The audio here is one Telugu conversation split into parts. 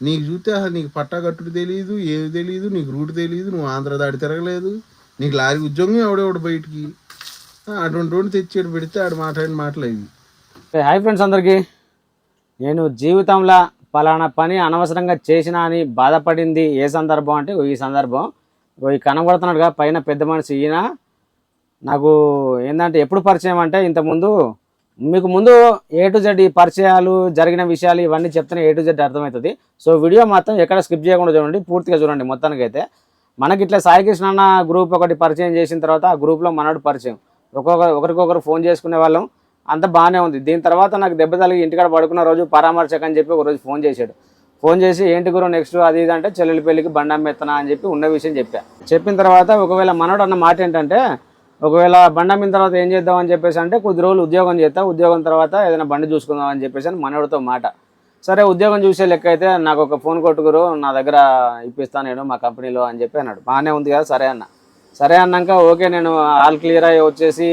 నీకు చూస్తే అసలు నీకు పట్టా కట్టుడు తెలియదు, ఏమి తెలియదు, నీకు రూట్ తెలియదు, నువ్వు ఆంధ్ర దాడి తిరగలేదు, నీకు లారీ ఉద్యోగం ఎవడెవడు బయటికి అటువంటి వాడిని తెచ్చాడు పెడితే ఆడు మాట్లాడిన మాటలు అవి. హాయ్ ఫ్రెండ్స్ అందరికీ. నేను జీవితంలో పలానా పని అనవసరంగా చేసినా అని బాధపడింది ఏ సందర్భం అంటే ఈ సందర్భం. ఈ కనబడుతున్నాడుగా పైన పెద్ద మనిషి ఈయన నాకు ఏంటంటే ఎప్పుడు పరిచయం అంటే ఇంతకుముందు మీకు ముందు ఏ టు జెడ్ ఈ పరిచయాలు జరిగిన విషయాలు ఇవన్నీ చెప్తేనే ఏ టు జెడ్ అర్థమవుతుంది. సో వీడియో మాత్రం ఎక్కడ స్కిప్ చేయకుండా చూడండి, పూర్తిగా చూడండి. మొత్తానికైతే మనకి ఇట్లా సాయి కృష్ణ అన్న గ్రూప్ ఒకటి పరిచయం చేసిన తర్వాత ఆ గ్రూప్లో మనోడు పరిచయం, ఒకరికొకరు ఫోన్ చేసుకునే వాళ్ళం, అంత బాగానే ఉంది. దీని తర్వాత నాకు దెబ్బ తగిలి ఇంటికాడ పడుకున్న రోజు పరామర్శకు అని చెప్పి ఒకరోజు ఫోన్ చేశాడు. ఫోన్ చేసి ఏంటి గురు నెక్స్ట్ అది ఇది అంటే చెల్లెలి పెళ్ళికి బండి అమ్మేస్తున్నా అని చెప్పి ఉన్న విషయం చెప్పిన తర్వాత ఒకవేళ మనోడు అన్న మాట ఏంటంటే ఒకవేళ బండి అమ్మిన తర్వాత ఏం చేద్దాం అని చెప్పేసి అంటే కొద్ది రోజులు ఉద్యోగం చేస్తా, ఉద్యోగం తర్వాత ఏదైనా బండి చూసుకుందాం అని చెప్పేసి అని మనోడితో మాట. సరే ఉద్యోగం చూసే లెక్క అయితే నాకు ఒక ఫోన్ కొట్టుకురు నా దగ్గర ఇప్పిస్తాను నేను మా కంపెనీలో అని చెప్పి అన్నాడు. బాగానే ఉంది కదా, సరే అన్న. సరే అన్నాక ఓకే నేను ఆల్ క్లియర్ అయ్యి వచ్చేసి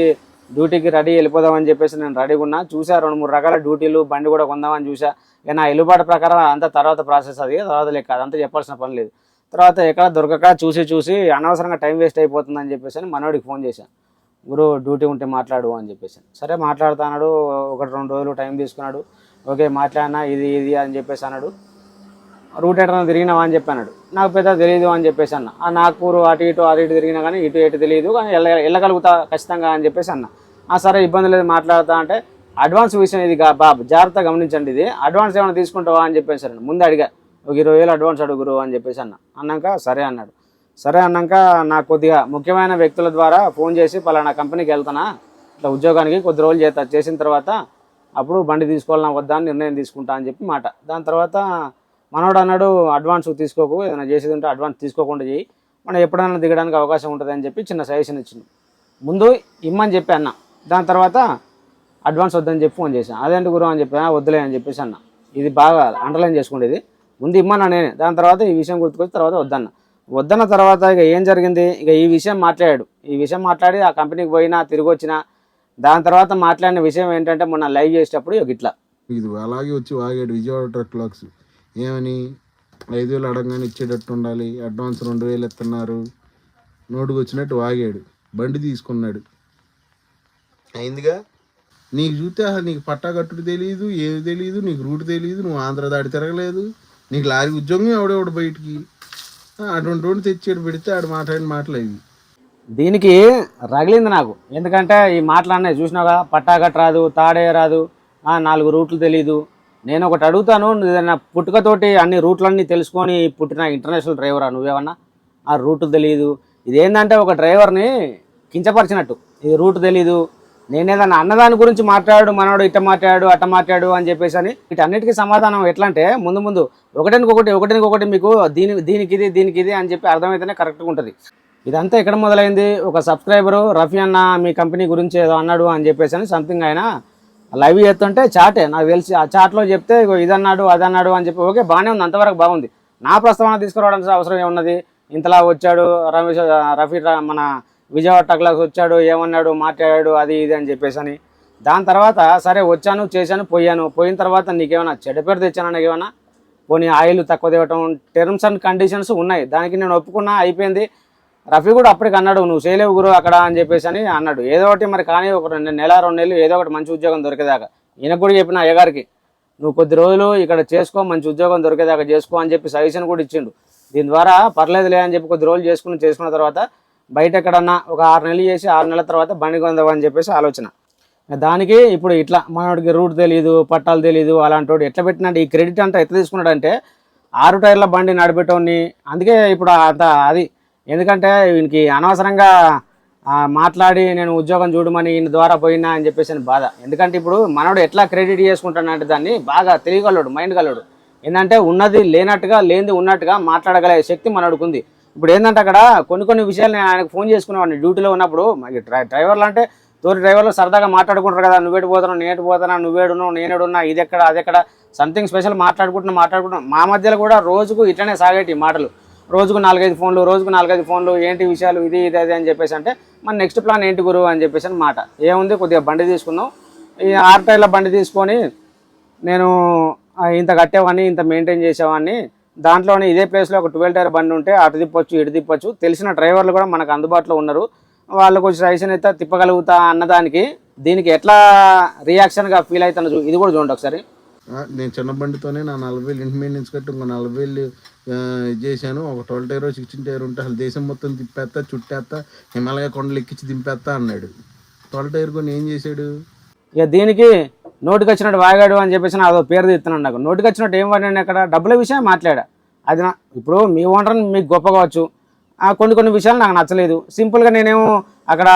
డ్యూటీకి రెడీ వెళ్ళిపోదామని చెప్పేసి నేను రెడీగా ఉన్నా. చూసా 2-3 రకాల డ్యూటీలు, బండి కూడా కొందామని చూసా. ఇక నా ఎల్లుబాటు ప్రకారం అంతా తర్వాత ప్రాసెస్, అది తర్వాత లెక్క, అదంతా చెప్పాల్సిన పని లేదు. తర్వాత ఎక్కడ దొరకక చూసి అనవసరంగా టైం వేస్ట్ అయిపోతుందని చెప్పేసి అని మనోడికి ఫోన్ చేశాను. గురు డ్యూటీ ఉంటే మాట్లాడు అని చెప్పేసి. సరే మాట్లాడుతున్నాడు. 1-2 రోజులు టైం తీసుకున్నాడు. ఓకే మాట్లాడినా ఇది అని చెప్పేసి అన్నాడు. రూట్ ఎటర్న తిరిగినావా అని చెప్పాడు. నాకు పెద్ద తెలియదు అని చెప్పేసి అన్న. ఆ నాగపూర్ అటు ఇటు తిరిగినా కానీ ఇటు తెలియదు, కానీ వెళ్ళగలుగుతా ఖచ్చితంగా అని చెప్పేసి అన్న. సరే ఇబ్బంది లేదు మాట్లాడుతా అంటే అడ్వాన్స్ విషయం ఇది బాబు జాగ్రత్తగా గమనించండి, ఇది అడ్వాన్స్ ఏమైనా తీసుకుంటావా అని చెప్పేసి అన్నాడు. ముందు అడిగా ఒక 20,000 అడ్వాన్స్ అడుగురు అని చెప్పేసి అన్నాక సరే అన్నాడు. సరే అన్నాక నాకు కొద్దిగా ముఖ్యమైన వ్యక్తుల ద్వారా ఫోన్ చేసి పలానా కంపెనీకి వెళ్తానా ఇట్లా ఉద్యోగానికి కొద్ది రోజులు చేసిన తర్వాత అప్పుడు బండి తీసుకోవాలన్నా వద్దా అని నిర్ణయం తీసుకుంటా అని చెప్పి మాట. దాని తర్వాత మనోడు అన్నాడు అడ్వాన్స్ తీసుకోకు, ఏదైనా చేసేది ఉంటే అడ్వాన్స్ తీసుకోకుండా చేయి, మనం ఎప్పుడైనా దిగడానికి అవకాశం ఉంటుంది అని చెప్పి చిన్న సజెషన్ ఇచ్చింది. ముందు ఇమ్మని చెప్పి అన్న, దాని తర్వాత అడ్వాన్స్ వద్దని చెప్పి ఫోన్ చేశాను. అదేంటి గురు అని చెప్పి వద్దులే అని చెప్పేసి అన్న. ఇది బాగా అండర్లైన్ చేసుకునేది. ముందు ఇమ్మన్నా నేనే, దాని తర్వాత ఈ విషయం గుర్తుకొచ్చి తర్వాత వద్దన్న తర్వాత ఇక ఏం జరిగింది, ఇక ఈ విషయం మాట్లాడాడు. ఈ విషయం మాట్లాడి ఆ కంపెనీకి పోయినా తిరిగి వచ్చినా దాని తర్వాత మాట్లాడిన విషయం ఏంటంటే మొన్న లైవ్ చేసేటప్పుడు ఇట్లా ఇది అలాగే వచ్చి వాగాడు విజయవాడ ట్రక్ లాక్స్ ఏమని 5,000 అడగగానే ఇచ్చేటట్టు ఉండాలి, అడ్వాన్స్ 2,000 ఇస్తున్నారు, నోటుకు వచ్చినట్టు వాగాడు. బండి తీసుకున్నాడు అయిందిగా. నీకు చూస్తే అసలు నీకు పట్టా కట్టుడు తెలియదు, ఏమి తెలియదు, నీకు రూట్ తెలియదు, నువ్వు ఆంధ్ర దాడి తిరగలేదు, నీకు లారీ ఉద్యోగం ఎవడెవడు బయటికి అటువంటి వాడిని తెచ్చాడు పెడితే ఆడు మాట్లాడిన మాటలు అవి. దీనికి రగిలింది నాకు. ఎందుకంటే ఈ మాటలన్నీ చూసినాగా, పట్టా కట్ట రాదు, తాడే రాదు, 4 రూట్లు తెలీదు. నేను ఒకటి అడుగుతాను, ఏదైనా పుట్టుకతోటి అన్ని రూట్లన్నీ తెలుసుకొని పుట్టిన ఇంటర్నేషనల్ డ్రైవరా నువ్వేమన్నా? ఆ రూట్లు తెలియదు. ఇదేంటంటే ఒక డ్రైవర్ని కించపరిచినట్టు. ఇది రూట్ తెలీదు, నేనేదన్నా అన్నదాని గురించి మాట్లాడు, మనోడు ఇట్ట మాట్లాడు అట్ట మాట్లాడు అని చెప్పేసి అని వీటన్నిటికీ సమాధానం ఎట్లా అంటే ముందు ఒకటికొకటి మీకు దీనికి ఇది అని చెప్పి అర్థమైతేనే కరెక్ట్గా ఉంటుంది. ఇదంతా ఎక్కడ మొదలైంది, ఒక సబ్స్క్రైబరు రఫీ అన్న మీ కంపెనీ గురించి ఏదో అన్నాడు అని చెప్పేసి అని సంథింగ్ ఆయన లైవ్ చేస్తుంటే చాటే నాకు తెలిసి ఆ చాట్లో చెప్తే ఇదన్నాడు అదన్నాడు అని చెప్పి ఓకే బాగానే ఉంది, అంతవరకు బాగుంది. నా ప్రస్తావన తీసుకురావడానికి అవసరం ఏమున్నది? ఇంతలా వచ్చాడు రఫీ మన విజయవాడ టక్లాస్ వచ్చాడు, ఏమన్నాడు, మాట్లాడాడు, అది ఇది అని చెప్పేసి అని. దాని తర్వాత సరే వచ్చాను, చేశాను, పోయిన తర్వాత నీకేమైనా చెడ్డ పేరు తెచ్చాను నాకేమన్నా? పోనీ ఆయిల్ తక్కువ తేవటం, టర్మ్స్ అండ్ కండిషన్స్ ఉన్నాయి, దానికి నేను ఒప్పుకున్నా, అయిపోయింది. రఫీ కూడా అప్పటికి అన్నాడు నువ్వు చేయలేవు గురు అక్కడ అని చెప్పేసి అని అన్నాడు. ఏదో ఒకటి మరి కానీ ఒక 2 నెలలు ఏదో ఒకటి మంచి ఉద్యోగం దొరికేదాకా ఈయనకు కూడా చెప్పిన అయ్యగారికి నువ్వు కొద్ది రోజులు ఇక్కడ చేసుకో, మంచి ఉద్యోగం దొరికేదాకా చేసుకో అని చెప్పి సజెషన్ కూడా ఇచ్చిండు. దీని ద్వారా పర్లేదులే అని చెప్పి కొద్ది రోజులు చేసుకున్న తర్వాత బయట ఎక్కడన్నా ఒక 6 నెలలు చేసి 6 నెలల తర్వాత బండి కొందామని చెప్పేసి ఆలోచన. దానికి ఇప్పుడు ఇట్లా మనోడికి రూట్ తెలియదు, పట్టాలు తెలియదు, అలాంటి ఎట్లా పెట్టినట్టు ఈ క్రెడిట్ అంతా ఎట్లా తీసుకున్నాడంటే 6 టైర్ల బండి నడిపెట్టోని. అందుకే ఇప్పుడు అంత అది ఎందుకంటే వీనికి అనవసరంగా మాట్లాడి నేను ఉద్యోగం చూడమని ఈయన ద్వారా పోయినా అని చెప్పేసి బాధ. ఎందుకంటే ఇప్పుడు మనోడు ఎట్లా క్రెడిట్ చేసుకుంటానంటే దాన్ని బాగా తెలియగలడు, మైండ్ గలడు. ఏంటంటే ఉన్నది లేనట్టుగా, లేనిది ఉన్నట్టుగా మాట్లాడగల శక్తి మనోడికి ఉంది. ఇప్పుడు ఏంటంటే అక్కడ కొన్ని విషయాలు నేను ఆయనకు ఫోన్ చేసుకునేవాడిని డ్యూటీలో ఉన్నప్పుడు. డ్రైవర్లు అంటే తోటి డ్రైవర్లు సరదాగా మాట్లాడుకుంటారు కదా, నువ్వేటి పోతున్నావు, నేటి పోతున్నా, నువ్వేడున్నావు, నేనేడున్నా, ఇది ఎక్కడ అదెక్కడ సంథింగ్ స్పెషల్ మాట్లాడుకుంటున్నాం. మా మధ్యలో కూడా రోజుకు ఇట్లనే సాగేటి మాటలు. రోజుకు 4-5 ఫోన్లు, ఏంటి విషయాలు, ఇది అది అని చెప్పేసి అంటే మన నెక్స్ట్ ప్లాన్ ఏంటి గురువు అని చెప్పేసి అని మాట. ఏముంది, కొద్దిగా బండి తీసుకుందాం, ఈ 6 టైర్ల బండి తీసుకొని నేను ఇంత కట్టేవాడిని, ఇంత మెయింటైన్ చేసేవాడిని, దాంట్లోనే ఇదే ప్లేస్లో ఒక 12 టైర్ బండి ఉంటే అటు తిప్పొచ్చు ఇటు తిప్పొచ్చు, తెలిసిన డ్రైవర్లు కూడా మనకు అందుబాటులో ఉన్నారు, వాళ్ళకు వచ్చి రైషన్ అయితే తిప్పగలుగుతా అన్నదానికి దీనికి ఎట్లా రియాక్షన్గా ఫీల్ అవుతాను ఇది కూడా చూడండి ఒకసారి. నేను చిన్న బండితోనే నా 40,000 ఇంటి మెయింటెనెన్స్ కట్టి ఇంకో 40,000 చేశాను. ఒక 12 టైర్ 16 టైర్ ఉంటే అసలు దేశం మొత్తం తిప్పేస్తా, చుట్టేస్తా, హిమాలయ కొండలు ఎక్కించి దింపేస్తా అన్నాడు. 12 టైర్ కొని ఏం చేశాడు? ఇక దీనికి నోటికి వచ్చినట్టు వాగాడు అని చెప్పేసి అదో పేరు తీస్తున్నాను. నాకు నోటికి వచ్చినట్టు ఏం వాడినాను అక్కడ, డబ్బుల విషయం మాట్లాడా. అది ఇప్పుడు మీ ఓనర్ని మీకు గొప్ప కావచ్చు, కొన్ని విషయాలు నాకు నచ్చలేదు. సింపుల్గా నేనేమో అక్కడ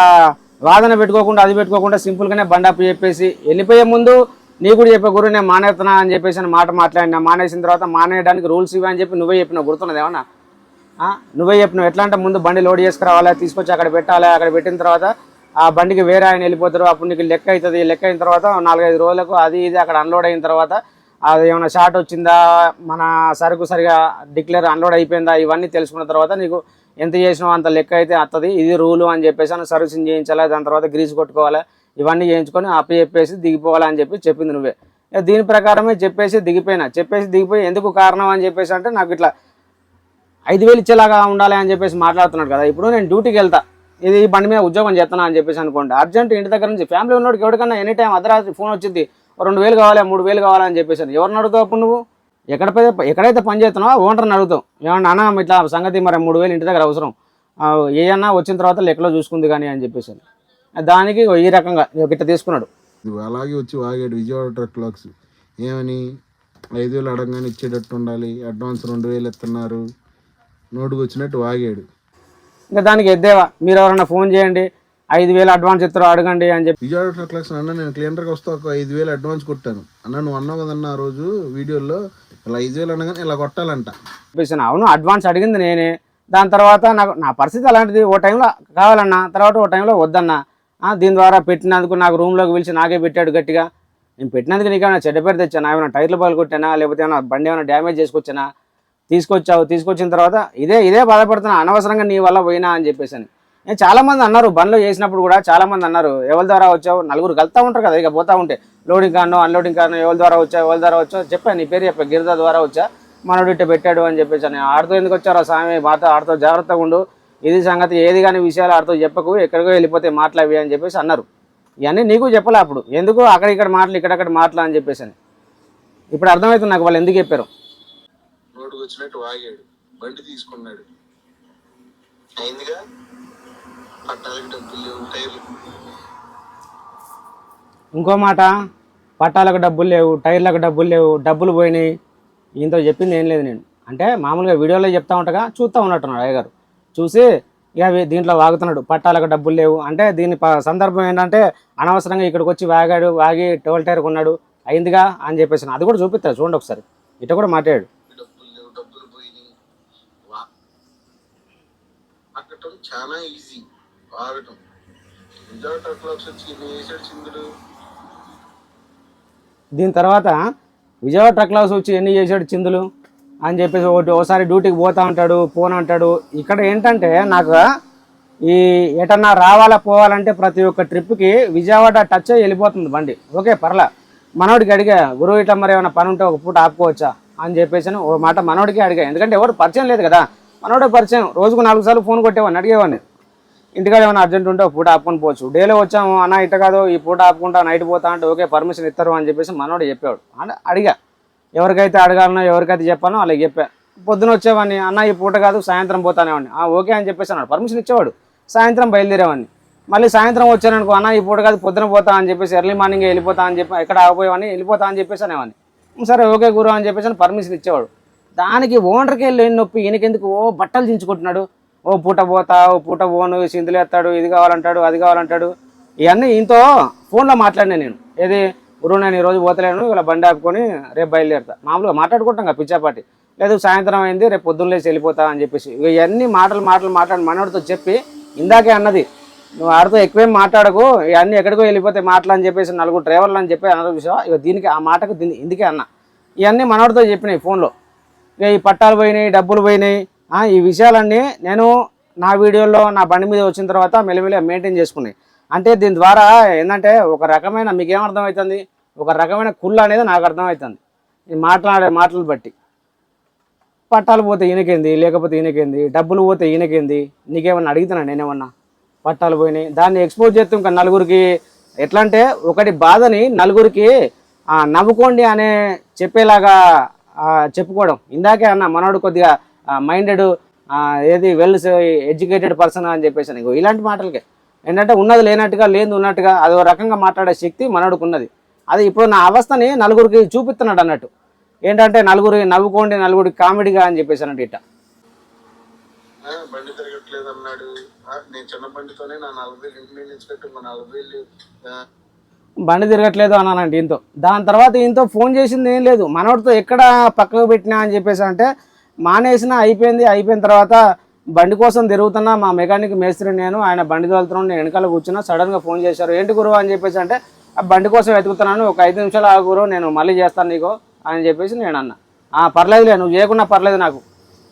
వాదన పెట్టుకోకుండా అది పెట్టుకోకుండా సింపుల్గానే బండాపు చెప్పేసి వెళ్ళిపోయే ముందు నీ కూడా చెప్పే గురు నేను మానేస్తున్నా అని చెప్పేసి అని మాట మాట్లాడినా. మానేసిన తర్వాత మానేయడానికి రూల్స్ ఇవి అని చెప్పి నువ్వే చెప్పినావు, గుర్తున్నది ఏమన్నా? నువ్వే చెప్పినావు. ఎట్లా అంటే ముందు బండి లోడ్ చేసుకురావాలి, తీసుకొచ్చి అక్కడ పెట్టాలి, అక్కడ పెట్టిన తర్వాత ఆ బండికి వేరే ఆయన వెళ్ళిపోతారు, అప్పుడు నీకు లెక్క అవుతుంది. లెక్క అయిన తర్వాత 4-5 రోజులకు అది ఇది అక్కడ అన్లోడ్ అయిన తర్వాత అది ఏమైనా షార్ట్ వచ్చిందా, మన సరుకు సరిగా డిక్లేర్ అన్లోడ్ అయిపోయిందా, ఇవన్నీ తెలుసుకున్న తర్వాత నీకు ఎంత చేసినావు అంత లెక్క అయితే వస్తుంది. ఇది రూలు అని చెప్పేసి అని సర్వీసింగ్ చేయించాలి, దాని తర్వాత గ్రీజ్ కొట్టుకోవాలి, ఇవన్నీ చేయించుకొని అప్పు చెప్పేసి దిగిపోవాలని చెప్పింది నువ్వే. దీని ప్రకారమే చెప్పేసి దిగిపోయి ఎందుకు కారణం అని చెప్పేసి అంటే నాకు ఇట్లా 5,000 ఇచ్చేలాగా ఉండాలి అని చెప్పేసి మాట్లాడుతున్నాడు కదా. ఇప్పుడు నేను డ్యూటీకి వెళ్తా, ఇది బండి మీద ఉద్యోగం చేస్తున్నా అని చెప్పేసి అనుకోండి, అర్జెంట్ ఇంటి దగ్గర నుంచి ఫ్యామిలీ ఉన్నోడికి ఎవరికన్నా ఎనీ టైం అర్ధరాత్రి ఫోన్ వచ్చింది, 2,000 కావాలి 3,000 కావాలని చెప్పేసి ఎవరిని అడుగుతావు అప్పుడు నువ్వు? ఎక్కడైతే పని చేస్తున్నావో ఓనర్ని అడుగుతావు, ఏమన్నా అన్న ఇట్లా సంగతి మరి 3,000 ఇంటి దగ్గర అవసరం, ఏమన్నా వచ్చిన తర్వాత లెక్కలో చూసుకుంది కానీ అని చెప్పేసి దానికి ఈ రకంగా ఇట్లా తీసుకున్నాడు. అలాగే వచ్చి వాగాడు విజయవాడ ట్రక్ లాక్స్. ఏమని 5,000 అడగగానే ఇచ్చేటట్టు ఉండాలి, అడ్వాన్స్ 2,000 ఇస్తున్నారు, నోటుకు వచ్చినట్టు వాగాడు. ఇంకా దానికి ఎద్దేవా, మీరు ఎవరన్నా ఫోన్ చేయండి 5,000 అడ్వాన్స్ ఇస్తారో అడగండి అని చెప్పి. విజయవాడ ట్రక్ లాక్స్ అన్న నేను క్లియర్గా వస్తా, ఒక 5,000 అడ్వాన్స్ కొట్టాను అన్న, నువ్వు అన్నావు కదన్న ఆ రోజు వీడియోలో ఇలా 5,000 అనగానే ఇలా కొట్టాలంట చెప్పేసాను. అవును, అడ్వాన్స్ అడిగింది నేనే. దాని తర్వాత నా పరిస్థితి అలాంటిది, ఓ టైంలో కావాలన్నా, తర్వాత ఓ టైంలో వద్దన్నా. దీని ద్వారా పెట్టినందుకు నాకు రూమ్లోకి పిలిచి నాకే పెట్టాడు గట్టిగా. నేను పెట్టినందుకు నీకేమైనా చెడ్డ పేరు తెచ్చానా, ఏమైనా టైర్లు పగలు కొట్టానా, లేకపోతే ఏమైనా బండి ఏమైనా డ్యామేజ్ చేసుకొచ్చానా? తీసుకొచ్చిన తర్వాత ఇదే బాధపడుతున్నా, అనవసరంగా నీ వల్ల పోయినా అని చెప్పేసి. నేను చాలామంది అన్నారు, బండ్లో చేసినప్పుడు కూడా చాలామంది అన్నారు, ఎవరి ద్వారా వచ్చావు, నలుగురు కలుతూ ఉంటారు కదా, ఇక పోతూ ఉంటే లోడింగ్ కారణం అన్లోడింగ్ కారణం, ఎవరి ద్వారా వచ్చావు చెప్పాను, నీ పేరు చెప్పా, గిరిదా ద్వారా వచ్చా, మనోడు ఇట్ట పెట్టాడు అని చెప్పేసి. ఆడితో ఎందుకు వచ్చారో స్వామి, ఆడితో జాగ్రత్తగా ఉండు, ఇది సంగతి, ఏది కానీ విషయాలు ఆడితో చెప్పకు, ఎక్కడికో వెళ్ళిపోతే మాట్లావి అని చెప్పేసి అన్నారు. ఇవన్నీ నీకు చెప్పలే అప్పుడు, ఎందుకు అక్కడిక్కడ మాటలు ఇక్కడక్కడ మాటలు అని చెప్పేసి. ఇప్పుడు అర్థమవుతుంది నాకు వాళ్ళు ఎందుకు చెప్పారు. నోటుకు వచ్చినట్టు వాగాడు, బండి తీసుకున్నాడు, అయిందిగా, పట్టాలకి డబ్బులు లేవు, టైర్లు. ఇంకో మాట, పట్టాలకు డబ్బులు లేవు, టైర్లకు డబ్బులు లేవు, డబ్బులు పోయినాయి, ఈయనతో చెప్పింది ఏం లేదు. నేను అంటే మామూలుగా వీడియోలో చెప్తా ఉంటగా చూస్తూ ఉన్నట్టున్నాడు అయ్యగారు. చూసి ఇక దీంట్లో వాగుతున్నాడు, పట్టాలకు డబ్బులు లేవు అంటే. దీని సందర్భం ఏంటంటే అనవసరంగా ఇక్కడికి వచ్చి వాగి 12 టైర్ కొన్నాడు, అయిందిగా అని చెప్పేసి. అది కూడా చూపిస్తాడు చూడండి ఒకసారి, ఇట కూడా మాట్లాడాడు. డబ్బులు పోయినాయి, వాగటం చాలా ఈజీ, వాగటం. విజయవాడ ట్రక్ లాక్స్ వచ్చి వేసాడు చిందుడు. దీని తర్వాత విజయవాడ ట్రక్ లాక్స్ వచ్చి ఎన్ని చేశాడు చిందులు అని చెప్పేసి ఒకసారి డ్యూటీకి పోతా ఉంటాడు, ఫోన్ అంటాడు. ఇక్కడ ఏంటంటే నాకు ఈ ఎటన్నా పోవాలంటే ప్రతి ఒక్క ట్రిప్కి విజయవాడ టచ్ అయ్యి వెళ్ళిపోతుంది బండి. ఓకే పర్లా, మనోడికి అడిగా, గురువు ఇట్లా మరి ఏమైనా పని ఉంటే ఒక పూట ఆపుకోవచ్చా అని చెప్పేసి ఓ మాట మనోడికి అడిగా. ఎందుకంటే ఎవరు పరిచయం లేదు కదా, మనోడే పరిచయం. రోజుకు 4 సార్లు ఫోన్ కొట్టేవాడిని, అడిగేవాడిని, ఇంటికాడ ఏమైనా అర్జెంట్ ఉంటే ఒక పూట ఆపుకొని పోవచ్చు. డేలో వచ్చాము అన్న ఇట్ట కాదు, ఈ పూట ఆపుకుంటా నైట్ పోతా అంటే ఓకే పర్మిషన్ ఇస్తారు అని చెప్పేసి మనోడు చెప్పేవాడు. అంటే అడిగా, ఎవరికైతే అడగాలనో ఎవరికైతే చెప్పానో వాళ్ళకి చెప్పా. పొద్దున వచ్చేవాడిని, అన్న ఈ పూట కాదు సాయంత్రం పోతానేవాడిని, ఓకే అని చెప్పేసి అన్నాడు, పర్మిషన్ ఇచ్చేవాడు. సాయంత్రం బయలుదేరేవాడిని. మళ్ళీ సాయంత్రం వచ్చాననుకో, అన్న ఈ పూట కాదు పొద్దున పోతా అని చెప్పేసి, ఎర్లీ మార్నింగ్ వెళ్ళిపోతా అని చెప్పి, ఎక్కడ ఆగిపోయేవాడిని, వెళ్ళిపోతా అని చెప్పేసి అనేవాడిని. సరే ఓకే గురు అని చెప్పేసి పర్మిషన్ ఇచ్చేవాడు. దానికి ఓనర్కి వెళ్ళి నొప్పి, ఈయనకెందుకు బట్టలు దించుకుంటున్నాడు, పూట పోతా, పూట పోను, సిందులు ఎత్తాడు, ఇది కావాలంటాడు, అది కావాలంటాడు. ఇవన్నీ ఈయనతో ఫోన్లో మాట్లాడినా నేను. ఏది గురువు నేను ఈరోజు పోతలేను, ఇలా బండి ఆపుకొని రేపు బయలుదేరుతా, మామూలుగా మాట్లాడుకుంటాం కదా పిచ్చాపాటి. లేదు సాయంత్రం అయింది రేపు పొద్దున్న లేచి వెళ్ళిపోతా అని చెప్పేసి. ఇవన్నీ మాట్లాడి మనోడితో చెప్పి ఇందాకే అన్నది, నువ్వు ఆడితో ఎక్కువేం మాట్లాడకు, ఇవన్నీ ఎక్కడికో వెళ్ళిపోతే మాటలని చెప్పేసి 4 డ్రైవర్లు అని చెప్పి అన్నది విషయం. ఇక దీనికి ఆ మాటకు ఇందుకే అన్న. ఇవన్నీ మనోడితో చెప్పినాయి ఫోన్లో. ఇక ఈ పట్టాలు పోయినాయి, డబ్బులు పోయినాయి, ఈ విషయాలన్నీ నేను నా వీడియోలో నా బండి మీద వచ్చిన తర్వాత మెల్లమెల్లగా మెయింటైన్ చేసుకున్నాయి. అంటే దీని ద్వారా ఏంటంటే ఒక రకమైన, మీకేమర్థమవుతుంది, ఒక రకమైన కుళ్ళు అనేది నాకు అర్థమవుతుంది. ఈ మాట్లాడే మాటలు బట్టి పట్టాలు పోతే ఈయనకేంది, లేకపోతే ఈయనకేంది, డబ్బులు పోతే ఈయనకేంది, నీకేమన్నా అడుగుతున్నా నేనేమన్నా? పట్టాలు పోయినాయి దాన్ని ఎక్స్పోజ్ చేస్తే ఇంకా నలుగురికి ఎట్లా అంటే ఒకటి బాధని నలుగురికి నవ్వుకోండి అనే చెప్పేలాగా చెప్పుకోవడం. ఇందాకే అన్న మనోడు కొద్దిగా మైండెడ్, ఏది వెల్ ఎడ్యుకేటెడ్ పర్సన్ అని చెప్పేసి నీకు ఇలాంటి మాటలకే ఏంటంటే ఉన్నది లేనట్టుగా లేదు ఉన్నట్టుగా అదో రకంగా మాట్లాడే శక్తి మనోడికి ఉన్నది. అది ఇప్పుడు నా అవస్థని నలుగురికి చూపిస్తున్నాడు అన్నట్టు. ఏంటంటే నలుగురి నవ్వుకోండి, నలుగురికి కామెడీగా అని చెప్పేసి అన్నట్టు ఇట్ట బండి తిరగట్లేదు అన్నాడు. నేను చిన్న బండితోనే నా 40,000 ఇంటి నుంచి కట్టి 40,000 బండి తిరగట్లేదు అన్నానంటే ఈయనతో. దాని తర్వాత ఈయనతో ఫోన్ చేసింది ఏం లేదు, మనోడితో ఎక్కడ పక్కకు పెట్టినా అని చెప్పేసి అంటే మానేసిన అయిపోయిన తర్వాత బండి కోసం తిరుగుతున్నా, మా మెకానిక్ మేస్త్రి నేను, ఆయన బండి తోలుతున్నాను, నేను వెనకాల కూర్చున్నా, సడన్గా ఫోన్ చేశారు. ఏంటి గురువు అని చెప్పేసి అంటే ఆ బండి కోసం వెతుకుతున్నాను, ఒక 5 నిమిషాలు ఆగు గురువు, నేను మళ్ళీ చేస్తాను నీకు అని చెప్పేసి నేను అన్నా. పర్లేదులే, నువ్వు చేయకుండా పర్లేదు నాకు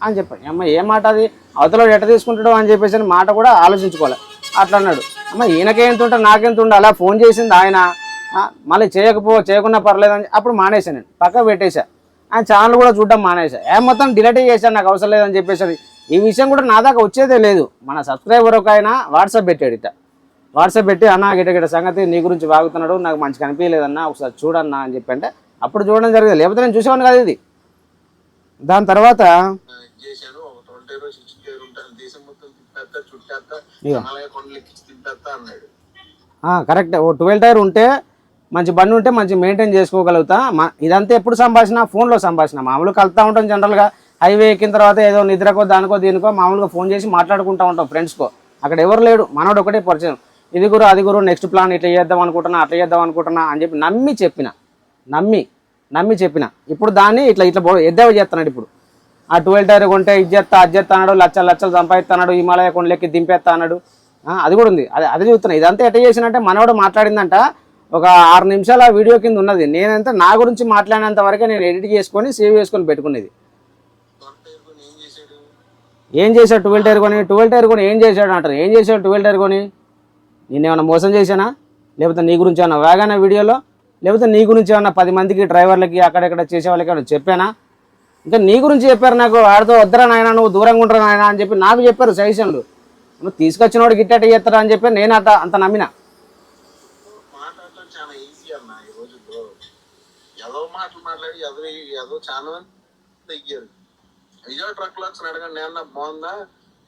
అని చెప్పాను. అమ్మ ఏం మాట అది, అవతల ఎట్ట తీసుకుంటాడు అని చెప్పేసి మాట కూడా ఆలోచించుకోవాలి. అట్లా అన్నాడు. అమ్మ ఈయనకెంత ఉంటే నాకెంత ఉండాలి, అలా ఫోన్ చేసింది ఆయన, మళ్ళీ చేయకుండా పర్లేదు అని అప్పుడు మానేశాను, నేను పక్క పెట్టేశా. ఆయన ఛానల్ కూడా చూడడం మానేశా, మొత్తం డిలీట్ చేశాను, నాకు అవసరం లేదని చెప్పేసి. ఈ విషయం కూడా నా దాకా వచ్చేదే లేదు. మన సబ్స్క్రైబర్ ఒక ఆయన వాట్సాప్ పెట్టాడు ఇట, వాట్సాప్ పెట్టి అన్న గిట సంగతి నీ గురించి వాగుతున్నాడు, నాకు మంచి కనిపించలేదన్నా, ఒకసారి చూడన్నా అని చెప్పి అంటే అప్పుడు చూడడం జరిగింది, లేకపోతే నేను చూసేవాడిని కాదు ఇది. దాని తర్వాత కరెక్ట్, ఓ 12 టైర్ ఉంటే మంచి బండి ఉంటే మంచి మెయింటైన్ చేసుకోగలుగుతా. ఇదంతా ఎప్పుడు సంభాషణ, ఫోన్లో సంభాషణ. మామూలుగా కలుతూ ఉంటాం జనరల్గా, హైవే ఎక్కిన తర్వాత ఏదో నిద్రకో దానికో దీనికో మామూలుగా ఫోన్ చేసి మాట్లాడుకుంటూ ఉంటాం ఫ్రెండ్స్కో. అక్కడ ఎవరు లేడు, మనోడు ఒకటే పరిచయం. ఇది గురు అది గురు, నెక్స్ట్ ప్లాన్ ఇట్లా చేద్దాం అనుకుంటున్నా, అట్లా చేద్దాం అనుకుంటున్నా అని చెప్పి నమ్మి చెప్పిన. ఇప్పుడు దాన్ని ఇట్లా ఎద్దేవా చేస్తున్నాడు. ఇప్పుడు ఆ 12 టైర్ కొంటే ఇది చేస్తా అది చేస్తా అన్నాడు, లక్షలు సంపాదిస్తున్నాడు, హిమాలయ కొండలెక్కి దింపేస్తా అన్నాడు. అది కూడా ఉంది, అదే చూస్తున్నా. ఇదంతా ఎట్లా చేసినంటే మనోడు మాట్లాడిందంట ఒక 6 నిమిషాల వీడియో కింద ఉన్నది. నేనంతా నా గురించి మాట్లాడినంత వరకే నేను ఎడిట్ చేసుకొని సేవ్ చేసుకొని పెట్టుకునేది. ఏం చేశాడు 12 టైర్ కొని ఏం చేశాడు అంటారు. ఏం చేశాడు 12 టైర్ కొని? నేనేమన్నా మోసం చేశానా? లేకపోతే నీ గురించి ఏమన్నా వేగానా వీడియోలో? లేకపోతే నీ గురించి ఏమన్నా 10 మందికి డ్రైవర్లకి అక్కడెక్కడ చేసే వాళ్ళకి ఏమన్నా చెప్పానా? ఇంకా నీ గురించి చెప్పారు నాకు, వాడితో వద్దరా నాయన, నువ్వు దూరంగా ఉంటారా నాయన అని చెప్పి నాకు చెప్పారు సజెషన్లు. నువ్వు తీసుకొచ్చిన వాడు గిట్టట చేస్తారా అని చెప్పి నేను అంత నమ్మిన. విజయవాడ ట్రక్ లాక్స్ అడగండి, నేను బాగుందా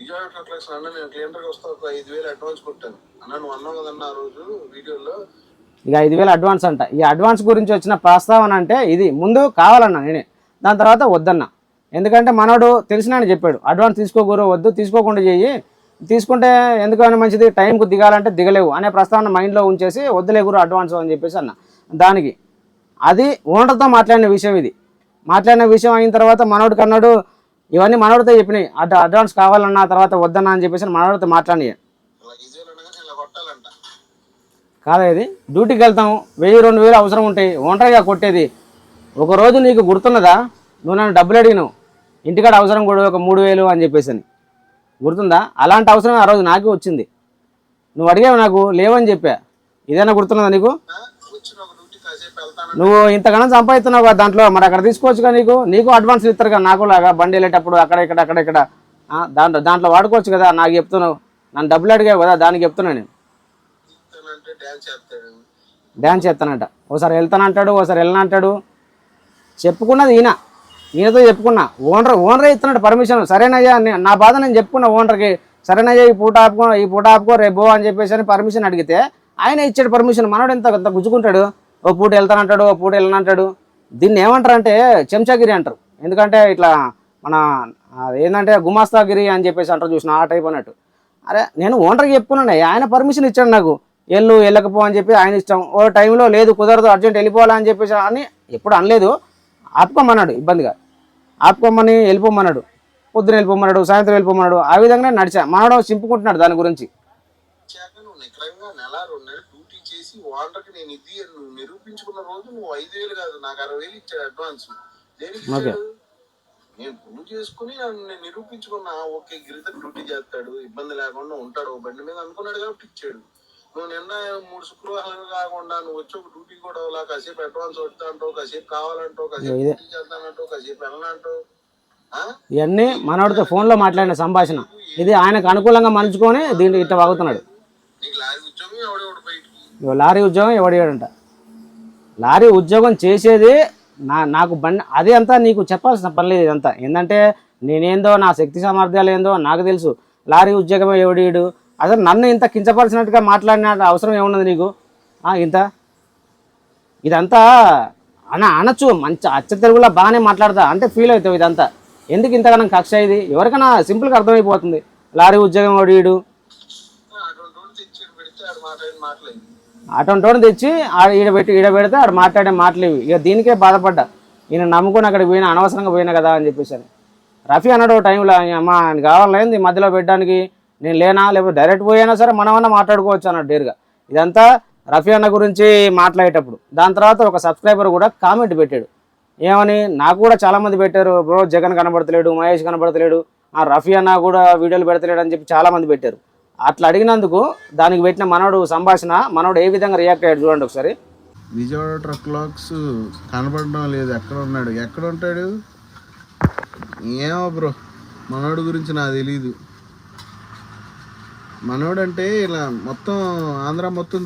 విజయవాడ ట్రక్ లాక్స్ అన్న, నేను క్లియర్గా వస్తా, ఒక 5,000 అడ్వాన్స్ కొట్టాను అన్న, నువ్వు అన్నావు కదన్నా ఆ రోజు వీడియోలో. ఇక 5,000 అడ్వాన్స్ అంట. ఈ అడ్వాన్స్ గురించి వచ్చిన ప్రస్తావన అంటే ఇది ముందు కావాలన్నా నేనే, దాని తర్వాత వద్దన్నా. ఎందుకంటే మనోడు తెలిసినాని చెప్పాడు, అడ్వాన్స్ తీసుకోకూరు, వద్దు, తీసుకోకుండా చెయ్యి, తీసుకుంటే ఎందుకైనా మంచిది, టైంకు దిగాలంటే దిగలేవు అనే ప్రస్తావన మైండ్లో ఉంచేసి వద్దులే గురు అడ్వాన్స్ అని చెప్పేసి అన్న. దానికి అది ఓనర్తో మాట్లాడిన విషయం. ఇది మాట్లాడిన విషయం అయిన తర్వాత మనోడికి అన్నాడు, ఇవన్నీ మనోడితో చెప్పినాయి, అడ్వాన్స్ కావాలన్నా తర్వాత వద్దన్నా అని చెప్పేసి మనోడితో మాట్లాడి. కాదా ఇది, డ్యూటీకి వెళ్తాం, 1,000-2,000 అవసరం ఉంటాయి, ఒంటరిగా కొట్టేది. ఒకరోజు నీకు గుర్తున్నదా, నువ్వు నన్ను డబ్బులు అడిగినావు, ఇంటికాడ అవసరం కూడా ఒక 3,000 అని చెప్పేసి అని గుర్తుందా? అలాంటి అవసరం ఆ రోజు నాకే వచ్చింది, నువ్వు అడిగావు, నాకు లేవని చెప్పా. ఇదేనా గుర్తున్నదా నీకు? నువ్వు ఇంతకన్నా సంపాదిస్తున్నావు దాంట్లో, మరి అక్కడ తీసుకోవచ్చుగా, నీకు అడ్వాన్స్ ఇస్తారు కదా, నాకు లాగా బండి వెళ్ళేటప్పుడు అక్కడెక్కడ దాంట్లో వాడుకోవచ్చు కదా. నాకు చెప్తున్నావు, నన్ను డబ్బులు అడిగావు కదా, దానికి చెప్తున్నా నేను. డ్యాన్స్ చేస్తానంట, ఓసారి వెళ్తానంటాడు, ఓసారి వెళ్ళనంటాడు. చెప్పుకున్నది ఈయనతో చెప్పుకున్నా. ఓనరే ఇస్తున్నాడు పర్మిషన్. సరేనయ్యా, నా బాధ నేను చెప్పుకున్నా ఓనర్కి, సరేనయ్యా ఈ పూట ఆపుకో రేపు అని చెప్పేసి అని పర్మిషన్ అడిగితే ఆయన ఇచ్చాడు పర్మిషన్. మనోడు ఎంత గుజ్జుకుంటాడు, ఓ పూట వెళ్తానంటాడు, ఓ పూట వెళ్ళనంటాడు. దీన్ని ఏమంటారు అంటే చెంచాగిరి అంటారు. ఎందుకంటే ఇట్లా మన ఏంటంటే గుమాస్తాగిరి అని చెప్పేసి అంటారు చూసిన, ఆ టైప్ అన్నట్టు. అరే నేను ఓనర్కి చెప్పుకున్నాను, ఆయన పర్మిషన్ ఇచ్చాడు నాకు, వెళ్ళకపో అని చెప్పి ఆయన ఇష్టం. ఓ టైంలో లేదు కుదరదు అర్జెంట్ వెళ్ళిపోవాలని చెప్పేసి అని ఎప్పుడు అనలేదు. ఆపుకోమన్నాడు, ఇబ్బందిగా ఆపుకోమని వెళ్ళిపోమన్నాడు, పొద్దున వెళ్ళిపోమన్నాడు, సాయంత్రం వెళ్ళిపోమన్నాడు. ఆ విధంగానే నడిచా. మనోడు చింపుకుంటున్నాడు దాని గురించి. నిరూపించుకున్న రోజు నువ్వు 5,000 కాదు, నాకు 60,000 ఇచ్చాడు అడ్వాన్స్. నేను ప్రూవ్ చేసుకుని నేను నిరూపించుకున్నా, ఓకే గిరిధర్ డ్యూటీ చేస్తాడు, ఇబ్బంది లేకుండా ఉంటాడు, ఓ బండి మీద అనుకున్నాడు కాబట్టి ఇచ్చాడు. నువ్వు నిన్న 3 శుక్రవారాలు కాకుండా నువ్వు వచ్చి ఒక డ్యూటీ కూడా అవ్వలా, కాసేపు అడ్వాన్స్ వస్తా అంటావు, కాసేపు కావాలంటావు, కాసేపు డ్యూటీ చేద్దానంటావు, కాసేపు వెళ్ళనంటావు. ఇవన్నీ మనవాడితో ఫోన్లో మాట్లాడిన సంభాషణ. ఇది ఆయనకు అనుకూలంగా మలుచుకొని దీన్ని ఇట్లా వాగుతున్నాడు. నీకు లారీ ఉద్యోగం ఎవడెవడు బయటికి, లారీ ఉద్యోగం ఎవడేడంట. లారీ ఉద్యోగం చేసేది నాకు బండి అది అంతా నీకు చెప్పాల్సిన పని లేదు. ఇదంతా ఏంటంటే నేనేందో నా శక్తి సామర్థ్యాలు ఏందో నాకు తెలుసు. లారీ ఉద్యోగం ఎవడీడు అసలు నన్ను ఇంత కించపరిచినట్టుగా మాట్లాడిన అవసరం ఏమున్నది నీకు? ఇంత ఇదంతా అనొచ్చు, మంచి అచ్చ తెలుగులో బాగానే మాట్లాడతా అంటే ఫీల్ అవుతావు. ఇదంతా ఎందుకు ఇంతగానం కక్ష? ఇది ఎవరికైనా సింపుల్గా అర్థమైపోతుంది. లారీ ఉద్యోగం ఎవడీడు అటోని తెచ్చి ఈడ పెడితే ఆడు మాట్లాడే మాటలు ఇవి. ఇక దీనికే బాధపడ్డా, ఈయన నమ్ముకొని అక్కడికి పోయినా, అనవసరంగా పోయినా కదా అని చెప్పేసి. రఫీ అన్నాడు టైంలో, అమ్మ ఆయన కావాలేదు మధ్యలో పెట్టడానికి, నేను లేనా లేకపోతే డైరెక్ట్ పోయినా సరే మనమన్నా మాట్లాడుకోవచ్చు అన్నాడు డేరుగా. ఇదంతా రఫీ అన్న గురించి మాట్లాడేటప్పుడు. దాని తర్వాత ఒక సబ్స్క్రైబర్ కూడా కామెంట్ పెట్టాడు. ఏమని? నాకు కూడా చాలామంది పెట్టారు, బ్రో జగన్ కనబడతలేడు, మహేష్ కనబడతలేడు, రఫీ అన్న కూడా వీడియోలు పెడతలేడు అని చెప్పి చాలామంది పెట్టారు. అట్లా అడిగినందుకు దానికి పెట్టిన మనోడు సంభాషణ, మనోడు ఏ విధంగా రియాక్ట్ అయ్యాడు చూడండి ఒకసారి. విజయవాడ ట్రక్ లాక్స్ కనపడడం లేదు, ఎక్కడ ఉన్నాడు, ఎక్కడ ఉంటాడు ఏమో బ్రో. మనోడు గురించి నాకు తెలీదు. మనోడు అంటే ఇలా మొత్తం ఆంధ్ర మొత్తం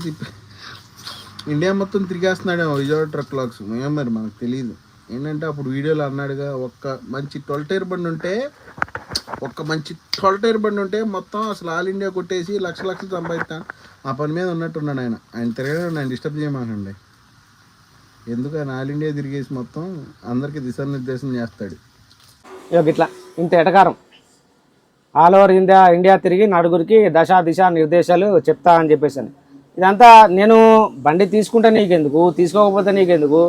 ఇండియా మొత్తం తిరిగేస్తున్నాడేమో విజయవాడ ట్రక్ లాక్స్. ఏమో మరి మనకు తెలియదు. ఏంటంటే అప్పుడు వీడియోలో అన్నాడుగా, ఒక్క మంచి 12 టైర్ బండి ఉంటే మొత్తం అసలు ఆల్ ఇండియా కొట్టేసి లక్షలు సంపాదిస్తాను ఆ పని మీద ఉన్నట్టున్నాడు ఆయన. ఆయన తిరగడం ఆయన డిస్టర్బ్ చేయమాకండి. ఎందుకు ఆయన ఆల్ ఇండియా తిరిగేసి మొత్తం అందరికీ దిశానిర్దేశం చేస్తాడు. ఇట్లా ఇంత ఎటకారం ఆల్ ఓవర్ ఇండియా తిరిగి నలుగురికి దిశా నిర్దేశాలు చెప్తా అని చెప్పేసాను. ఇదంతా నేను బండి తీసుకుంటే నీకెందుకు, తీసుకోకపోతే నీకెందుకు,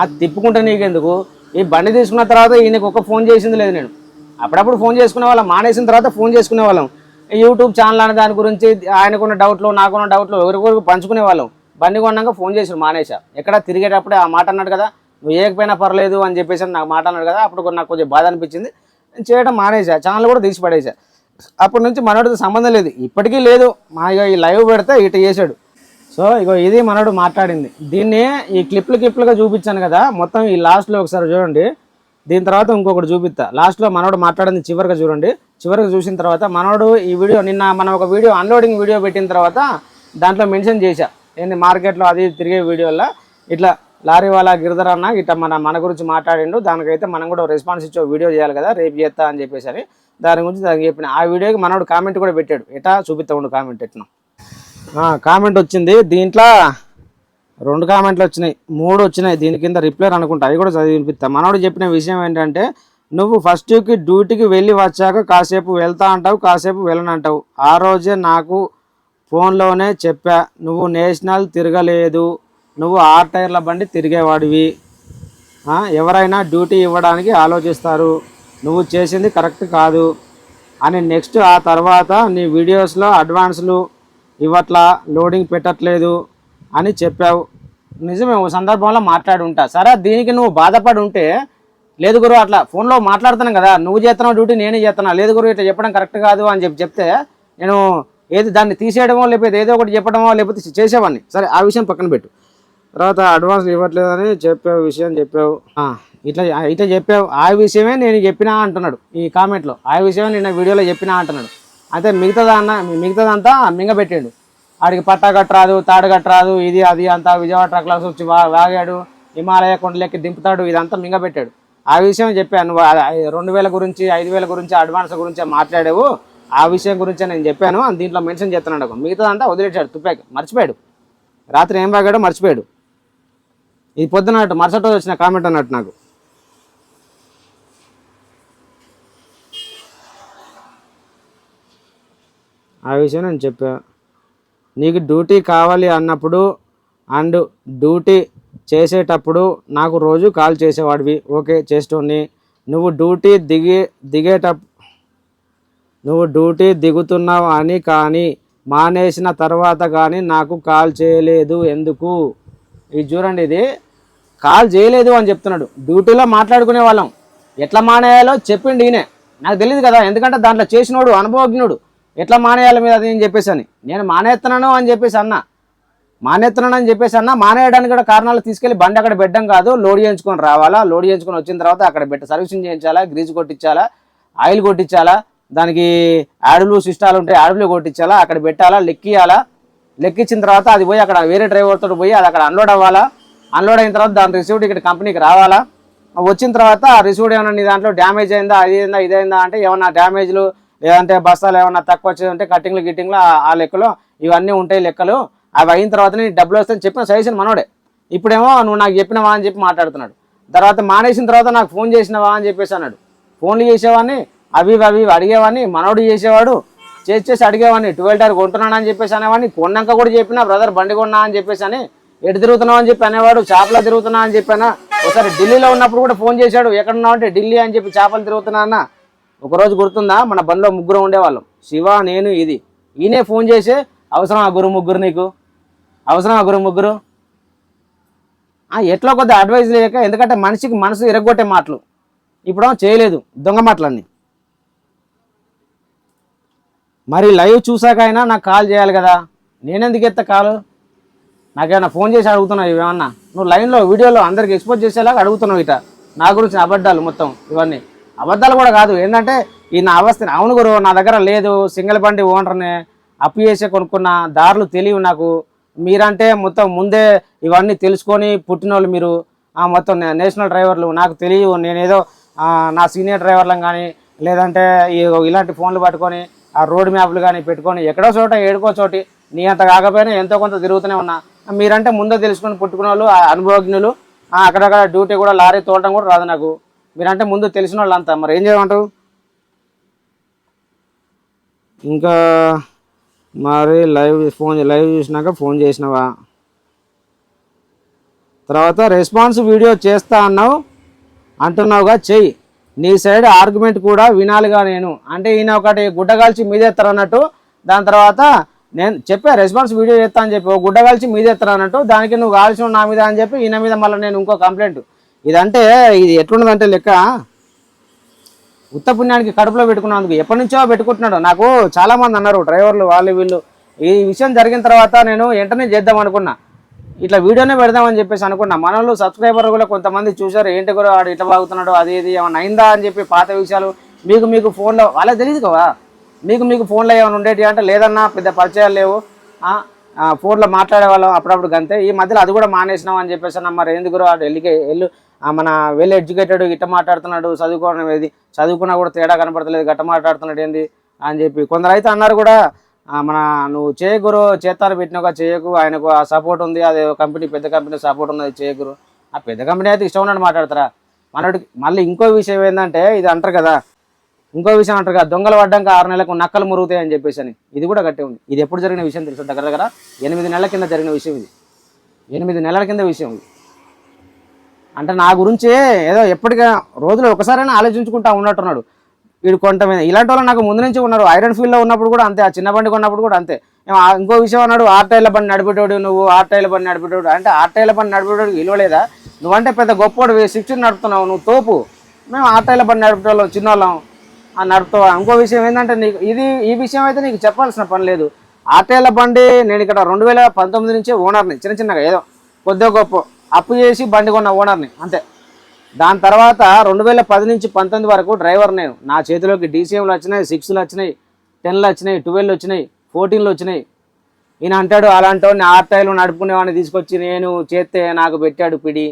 అది తిప్పుకుంటే నీకెందుకు? ఈ బండి తీసుకున్న తర్వాత ఈయనకు ఒక ఫోన్ చేసింది లేదు. నేను అప్పుడప్పుడు ఫోన్ చేసుకునే వాళ్ళం, మానేసిన తర్వాత ఫోన్ చేసుకునే వాళ్ళం. యూట్యూబ్ ఛానల్ అనే దాని గురించి ఆయనకున్న డౌట్లు, నాకున్న డౌట్లు ఎవరికొరకు పంచుకునే వాళ్ళం. బండి కొన్నాక ఫోన్ చేసి మానేసా. ఎక్కడ తిరిగేటప్పుడే ఆ మాట అన్నాడు కదా, నువ్వు ఏకపోయినా పర్లేదు అని చెప్పేసి నాకు మాట అన్నాడు కదా, అప్పుడు నాకు కొంచెం బాధ అనిపించింది. నేను చేయడం మానేసా, ఛానల్ కూడా తీసి పడేసా. అప్పటి నుంచి మనోడితో సంబంధం లేదు, ఇప్పటికీ లేదు. మా ఈ లైవ్ పెడితే ఇటు చేశాడు. సో ఇది మనోడు మాట్లాడింది. దీన్ని ఈ క్లిప్లుగా చూపించాను కదా, మొత్తం ఈ లాస్ట్లో ఒకసారి చూడండి. దీని తర్వాత ఇంకొకటి చూపిస్తా. లాస్ట్లో మనోడు మాట్లాడింది చివరిగా చూడండి. చివరికి చూసిన తర్వాత మనోడు ఈ వీడియో నిన్న మనం ఒక వీడియో అన్లోడింగ్ వీడియో పెట్టిన తర్వాత దాంట్లో మెన్షన్ చేశా, ఏంటి మార్కెట్లో అది తిరిగే వీడియోలో ఇట్లా లారీ వాళ్ళ గిరిధర్ అన్న ఇట్లా మన గురించి మాట్లాడిండు, దానికైతే మనం కూడా రెస్పాన్స్ ఇచ్చే వీడియో చేయాలి కదా, రేపు చేస్తా అని చెప్పేసి అని దాని గురించి దానికి చెప్పిన. ఆ వీడియోకి మనోడు కామెంట్ కూడా పెట్టాడు. ఎట్లా చూపిస్తా ఉండు కామెంట్. ఎట్లా కామెంట్ వచ్చింది, దీంట్లో 2 కామెంట్లు వచ్చినాయి, 3 వచ్చినాయి. దీని కింద రిప్లై అనుకుంటా, అవి కూడా చదివిపిస్తా. మనోడు చెప్పిన విషయం ఏంటంటే, నువ్వు ఫస్ట్కి డ్యూటీకి వెళ్ళి వచ్చాక కాసేపు వెళ్తా అంటావు, కాసేపు వెళ్ళనంటావు. ఆ రోజే నాకు ఫోన్లోనే చెప్పా, నువ్వు నేషనల్ తిరగలేదు, నువ్వు 6 టైర్ల బండి తిరిగేవాడివి. ఎవరైనా డ్యూటీ ఇవ్వడానికి ఆలోచిస్తారు, నువ్వు చేసింది కరెక్ట్ కాదు అని. నెక్స్ట్ ఆ తర్వాత నీ వీడియోస్లో అడ్వాన్స్లు ఇవ్వట్లా, లోడింగ్ పెట్టట్లేదు అని చెప్పావు. నిజమే, ఓ సందర్భంలో మాట్లాడి ఉంటా. సరే, దీనికి నువ్వు బాధపడి ఉంటే, లేదు గురు అట్లా ఫోన్లో మాట్లాడుతున్నాను కదా, నువ్వు చేస్తున్నావు డ్యూటీ, నేనే చేస్తున్నా, లేదు గురు ఇట్లా చెప్పడం కరెక్ట్ కాదు అని చెప్తే నేను ఏది దాన్ని తీసేయడమో లేకపోతే ఏదో ఒకటి చెప్పడమో లేకపోతే చేసేవాడిని. సరే, ఆ విషయం పక్కన పెట్టు. తర్వాత అడ్వాన్స్ ఇవ్వట్లేదని చెప్పావు, విషయం చెప్పావు, ఇట్లా చెప్పావు, ఆ విషయమే నేను చెప్పినా అంటున్నాడు ఈ కామెంట్లో. ఆ విషయమే నేను వీడియోలో చెప్పినా అంటున్నాడు. అయితే మిగతాదంతా మింగబెట్టాడు. ఆడికి పట్టా కట్టరాదు, తాడు కట్టరాదు, ఇది అది అంతా విజయవాడ ట్రక్ లాక్స్ వచ్చి వాగాడు, హిమాలయ కొండలెక్కి దింపుతాడు, ఇదంతా మింగబెట్టాడు. ఆ విషయం చెప్పాను. 2000 గురించి 5000 గురించి అడ్వాన్స్ గురించి మాట్లాడావు, ఆ విషయం గురించి నేను చెప్పాను అని దీంట్లో మెన్షన్ చేస్తున్నాడు. మిగతాదంతా వదిలేశాడు, తుప్పాక మర్చిపోయాడు. రాత్రి ఏం వాగాడో మర్చిపోయాడు. ఇది పొద్దున్నట్టు మరుసటి రోజు వచ్చిన కామెంట్ అన్నట్టు నాకు. ఆ విషయం నేను చెప్పా. నీకు డ్యూటీ కావాలి అన్నప్పుడు అండ్ డ్యూటీ చేసేటప్పుడు నాకు రోజు కాల్ చేసేవాడివి, ఓకే చేస్తోని. నువ్వు డ్యూటీ దిగుతున్నావు అని కానీ మానేసిన తర్వాత కానీ నాకు కాల్ చేయలేదు ఎందుకు? ఇది చూడండి, ఇది కాల్ చేయలేదు అని చెప్తున్నాడు. డ్యూటీలో మాట్లాడుకునే వాళ్ళం, ఎట్లా మానేయాలో చెప్పిండు ఈయనే. నాకు తెలియదు కదా, ఎందుకంటే దాంట్లో చేసినోడు అనుభవజ్ఞుడు. ఎట్లా మానేయాలి మీద అది అని చెప్పేసి అని నేను మానేస్తున్నాను అని చెప్పేసి అన్న మానేయడానికి కూడా కారణాలు తీసుకెళ్ళి బండి అక్కడ పెట్టడం కాదు, లోడ్ చేయించుకొని రావాలా, లోడ్ చేయించుకొని వచ్చిన తర్వాత అక్కడ పెట్టి సర్వీసింగ్ చేయించాలా, గ్రీజ్ కొట్టించాలా, ఆయిల్ కొట్టించాలా, దానికి యాడులు సిస్టాలు ఉంటాయి యాడులు కొట్టించాలా, అక్కడ పెట్టాలా, లెక్కించిన తర్వాత అది పోయి అక్కడ వేరే డ్రైవర్తో పోయి అది అక్కడ అన్లోడ్ అవ్వాలా, అన్లోడ్ అయిన తర్వాత దాని రిసీవ్డ్ ఇక్కడ కంపెనీకి రావాలా, వచ్చిన తర్వాత ఆ రిసీవ్డ్ ఏమైనా నీ దాంట్లో డ్యామేజ్ అయిందా అది అయిందా ఇదైందా అంటే ఏమన్నా డ్యామేజ్లు లేదంటే బస్తాలు ఏమన్నా తక్కువ వచ్చేదంటే గిట్టింగ్లు ఆ లెక్కలు ఇవన్నీ ఉంటాయి లెక్కలు, అవి అయిన తర్వాత నీ డబ్బులు వస్తాయని చెప్పిన సజెషన్ మనోడే. ఇప్పుడేమో నువ్వు నాకు చెప్పినవా అని చెప్పి మాట్లాడుతున్నాడు. తర్వాత మానేసిన తర్వాత నాకు ఫోన్ చేసినవా అని చెప్పేసి అన్నాడు. ఫోన్లు చేసేవాడిని అవి అడిగేవాడిని, మనోడు చేసేవాడు చేసి అడిగేవాడిని 12 టైర్ కొంటున్నాను అని చెప్పేసి అనేవాడిని. కొన్నాక కూడా చెప్పినా బ్రదర్ బండి కొన్నా అని చెప్పేసి అని, ఎటు తిరుగుతున్నావు అని చెప్పి అనేవాడు, చేపలు తిరుగుతున్నా అని చెప్పానా. ఒకసారి ఢిల్లీలో ఉన్నప్పుడు కూడా ఫోన్ చేశాడు, ఎక్కడున్నావు అంటే ఢిల్లీ అని చెప్పి చేపలు తిరుగుతున్నా అన్న. ఒకరోజు గుర్తుందా, మన బండిలో ముగ్గురు ఉండేవాళ్ళం, శివ నేను ఇది. ఈయనే ఫోన్ చేసి అవసరం ఆ ముగ్గురు నీకు అవసరం ఆ ముగ్గురు ఎట్లా కొద్ది అడ్వైజ్ లేక, ఎందుకంటే మనిషికి మనసు ఇరగొట్టే మాటలు ఇప్పుడు చేయలేదు, దొంగ మాటలన్నీ. మరి లైవ్ చూసాకైనా నాకు కాల్ చేయాలి కదా, నేనెందుకు ఎత్తా కాలు? నాకేమన్నా ఫోన్ చేసి అడుగుతున్నావు ఇవేమన్నా? నువ్వు లైన్లో వీడియోలో అందరికి ఎక్స్పోజ్ చేసేలాగా అడుగుతున్నావు ఇట నా గురించి అబద్ధాలు మొత్తం. ఇవన్నీ అబద్ధాలు కూడా కాదు, ఏంటంటే ఈ నా అవస్థ. అవును గురు, నా దగ్గర లేదు, సింగిల్ బండి ఓనర్నే, అప్పు చేసే కొనుక్కున్న, దారులు తెలియవు నాకు. మీరంటే మొత్తం ముందే ఇవన్నీ తెలుసుకొని పుట్టినోళ్ళు మీరు, మొత్తం నేషనల్ డ్రైవర్లు. నాకు తెలియవు, నేనేదో నా సీనియర్ డ్రైవర్లను కానీ లేదంటే ఇలాంటి ఫోన్లు పట్టుకొని ఆ రోడ్ మ్యాప్లు కానీ పెట్టుకొని ఎక్కడో చోట ఏడుకో చోటి నీ అంత కాకపోయినా ఎంతో కొంత తిరుగుతూనే ఉన్నా. మీరంటే ముందే తెలుసుకొని పుట్టుకున్న వాళ్ళు, అనుభవజ్ఞులు. అక్కడక్కడ డ్యూటీ కూడా లారీ తోలడం కూడా రాదు నాకు. మీరంటే ముందు తెలిసిన వాళ్ళు అంతా. మరి ఏం చేయమంటావు? ఇంకా మరి లైవ్ చూసినాక ఫోన్ చేసినావా? తర్వాత రెస్పాన్స్ వీడియో చేస్తా అంటున్నావుగా, చెయ్యి. నీ సైడ్ ఆర్గ్యుమెంట్ కూడా వినాలిగా నేను. అంటే ఈయన ఒకటి గుడ్డగాల్చి మీదేస్తారు అన్నట్టు, దాని తర్వాత నేను చెప్పా రెస్పాన్స్ వీడియో చేస్తా అని చెప్పి, గుడ్డగాల్చి మీదేస్తారు అన్నట్టు, దానికి నువ్వు కాల్చిన నా మీద అని చెప్పి ఈయన మీద మళ్ళీ నేను ఇంకో కంప్లైంట్. ఇదంటే ఇది ఎట్లున్నదంటే లెక్క, ఉత్తపుణ్యానికి కడుపులో పెట్టుకున్నందుకు. ఎప్పటి నుంచో పెట్టుకుంటున్నాడు. నాకు చాలామంది అన్నారు డ్రైవర్లు, వీళ్ళు. ఈ విషయం జరిగిన తర్వాత నేను వెంటనే చేద్దాం అనుకున్నా, ఇట్లా వీడియోనే పెడదామని చెప్పేసి అనుకున్నా. మనలో సబ్స్క్రైబర్ కూడా కొంతమంది చూశారు, ఏంటి కూడా వాడు ఇట్లా బాగుతున్నాడు, అది ఇది ఏమన్నా అయిందా అని చెప్పి పాత విషయాలు మీకు ఫోన్లో వాళ్ళకి తెలియదు కదా. మీకు ఫోన్లో ఏమైనా ఉండేటి అంటే లేదన్నా పెద్ద పరిచయాలు లేవు, ఫోన్లో మాట్లాడే వాళ్ళం అప్పుడప్పుడు గంతే. ఈ మధ్యలో అది కూడా మానేసినాం అని చెప్పేసి అన్న. మరి ఎందుకు వాడు మన వెల్ ఎడ్యుకేటెడ్ ఇట్ట మాట్లాడుతున్నాడు, చదువుకోవడం ఏది, చదువుకున్నా కూడా తేడా కనపడతలేదు, గట్ట మాట్లాడుతున్నాడు ఏంది అని చెప్పి కొందరు అయితే అన్నారు కూడా. నువ్వు చేయగురు చేతారు పెట్టినాక చేయకు, ఆయనకు ఆ సపోర్ట్ ఉంది, అది కంపెనీ పెద్ద కంపెనీ సపోర్ట్ ఉన్నది చేయగురు. ఆ పెద్ద కంపెనీ అయితే ఇష్టం ఉన్నట్టు మాట్లాడతారా మనోడికి? మళ్ళీ ఇంకో విషయం ఏంటంటే ఇది అంటారు కదా, దొంగలు పడ్డాక 6 నెలలకు నక్కలు మురుగుతాయి అని చెప్పేసి అని. ఇది కూడా గట్టే ఉంది. ఇది ఎప్పుడు జరిగిన విషయం తెలుసు? దగ్గర 8 నెలల కింద జరిగిన విషయం ఇది. 8 నెలల కింద విషయం ఇది. అంటే నా గురించి ఏదో ఎప్పటికీ రోజులో ఒకసారైనా ఆలోచించుకుంటా ఉన్నట్టున్నాడు వీడు. కొంతమంది ఇలాంటి వాళ్ళు నాకు ముందు నుంచి ఉన్నారు. ఐరన్ ఫీల్డ్లో ఉన్నప్పుడు కూడా అంతే, ఆ చిన్న బండి కొన్నప్పుడు కూడా అంతే. ఇంకో విషయం అన్నాడు, ఆర్టైల బండి నడిపేటోడు నువ్వు, ఆర్టైల బండి నడిపేటోడు అంటే ఆర్టైల బండి నడిపేటోడు విలువలేదా? నువ్వంటే పెద్ద గొప్పోడు, 16 నడుపుతున్నావు నువ్వు, తోపు. మేము ఆర్టైల బండి నడిపేటోళ్ళం, చిన్నోళ్ళం నడుపుతావా? ఇంకో విషయం ఏంటంటే నీకు ఈ విషయం అయితే నీకు చెప్పాల్సిన పని లేదు. ఆర్టైల బండి నేను ఇక్కడ 2019 నుంచే ఓనర్ని, చిన్నగా ఏదో కొద్దిగా గొప్ప అప్పు చేసి బండి కొన్న ఓనర్ని అంతే. దాని తర్వాత 2010 నుంచి 19 వరకు డ్రైవర్ నేను. నా చేతిలోకి DCMలు వచ్చినాయి, 6లు వచ్చినాయి, 10లు వచ్చినాయి, 12లు వచ్చినాయి, 14లు వచ్చినాయి. ఈయన అంటాడు అలాంటి వాడిని ఆర్టైలు నడుపుకునేవాడిని తీసుకొచ్చి నేను చేస్తే నాకు పెట్టాడు పిడి.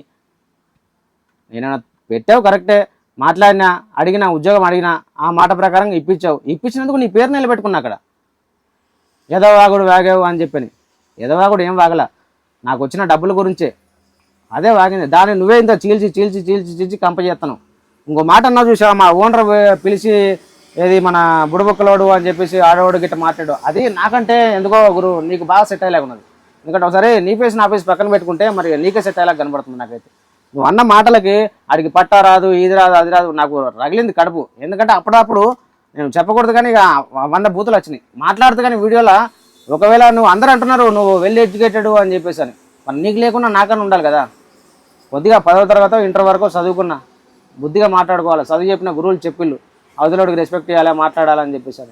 నేను పెట్టావు కరెక్టే, మాట్లాడినా, అడిగినా, ఉద్యోగం అడిగినా, ఆ మాట ప్రకారంగా ఇప్పించావు. ఇప్పించినందుకు నీ పేరు నిలబెట్టుకున్నా అక్కడ. ఎదవాగుడు వాగావు అని చెప్పని. ఎదవాగుడు ఏం వాగల, నాకు వచ్చిన డబ్బుల గురించే అదే వాగింది. దాన్ని నువ్వే ఇంత చీల్చి కంప చేస్తాను. ఇంకో మాట అన్నా చూసావా, మా ఓనర్ పిలిచి ఏది మన బుడబొక్కలోడు అని చెప్పేసి ఆడవాడు గిట్ట మాట్లాడు. అది నాకంటే ఎందుకో గురు నీకు బాగా సెట్ అయ్యేలాగున్నది. ఎందుకంటే ఒకసారి నీ ఫేస్ నా ఫేస్ పక్కన పెట్టుకుంటే మరి నీకే సెట్ అయ్యేలాగా కనబడుతుంది నాకైతే. నువ్వు అన్న మాటలకి అడిగి పట్టా రాదు, ఇది రాదు, అది రాదు, నాకు రగిలింది కడుపు. ఎందుకంటే అప్పుడప్పుడు నేను చెప్పకూడదు కానీ ఇక 100 బూతులు వచ్చినాయి మాట్లాడుతూ. కానీ వీడియోలో ఒకవేళ నువ్వు అందరూ అంటున్నారు నువ్వు వెల్ ఎడ్యుకేటెడ్ అని చెప్పేసి అని, మరి నీకు లేకుండా నాకన్నా ఉండాలి కదా. కొద్దిగా 10వ తరగతి ఇంటర్ వరకు చదువుకున్నా, బుద్ధిగా మాట్లాడుకోవాలి. చదువు చెప్పిన గురువులు చెప్పిళ్ళు అవతలోడికి రెస్పెక్ట్ చేయాలి, మాట్లాడాలని చెప్పేసి.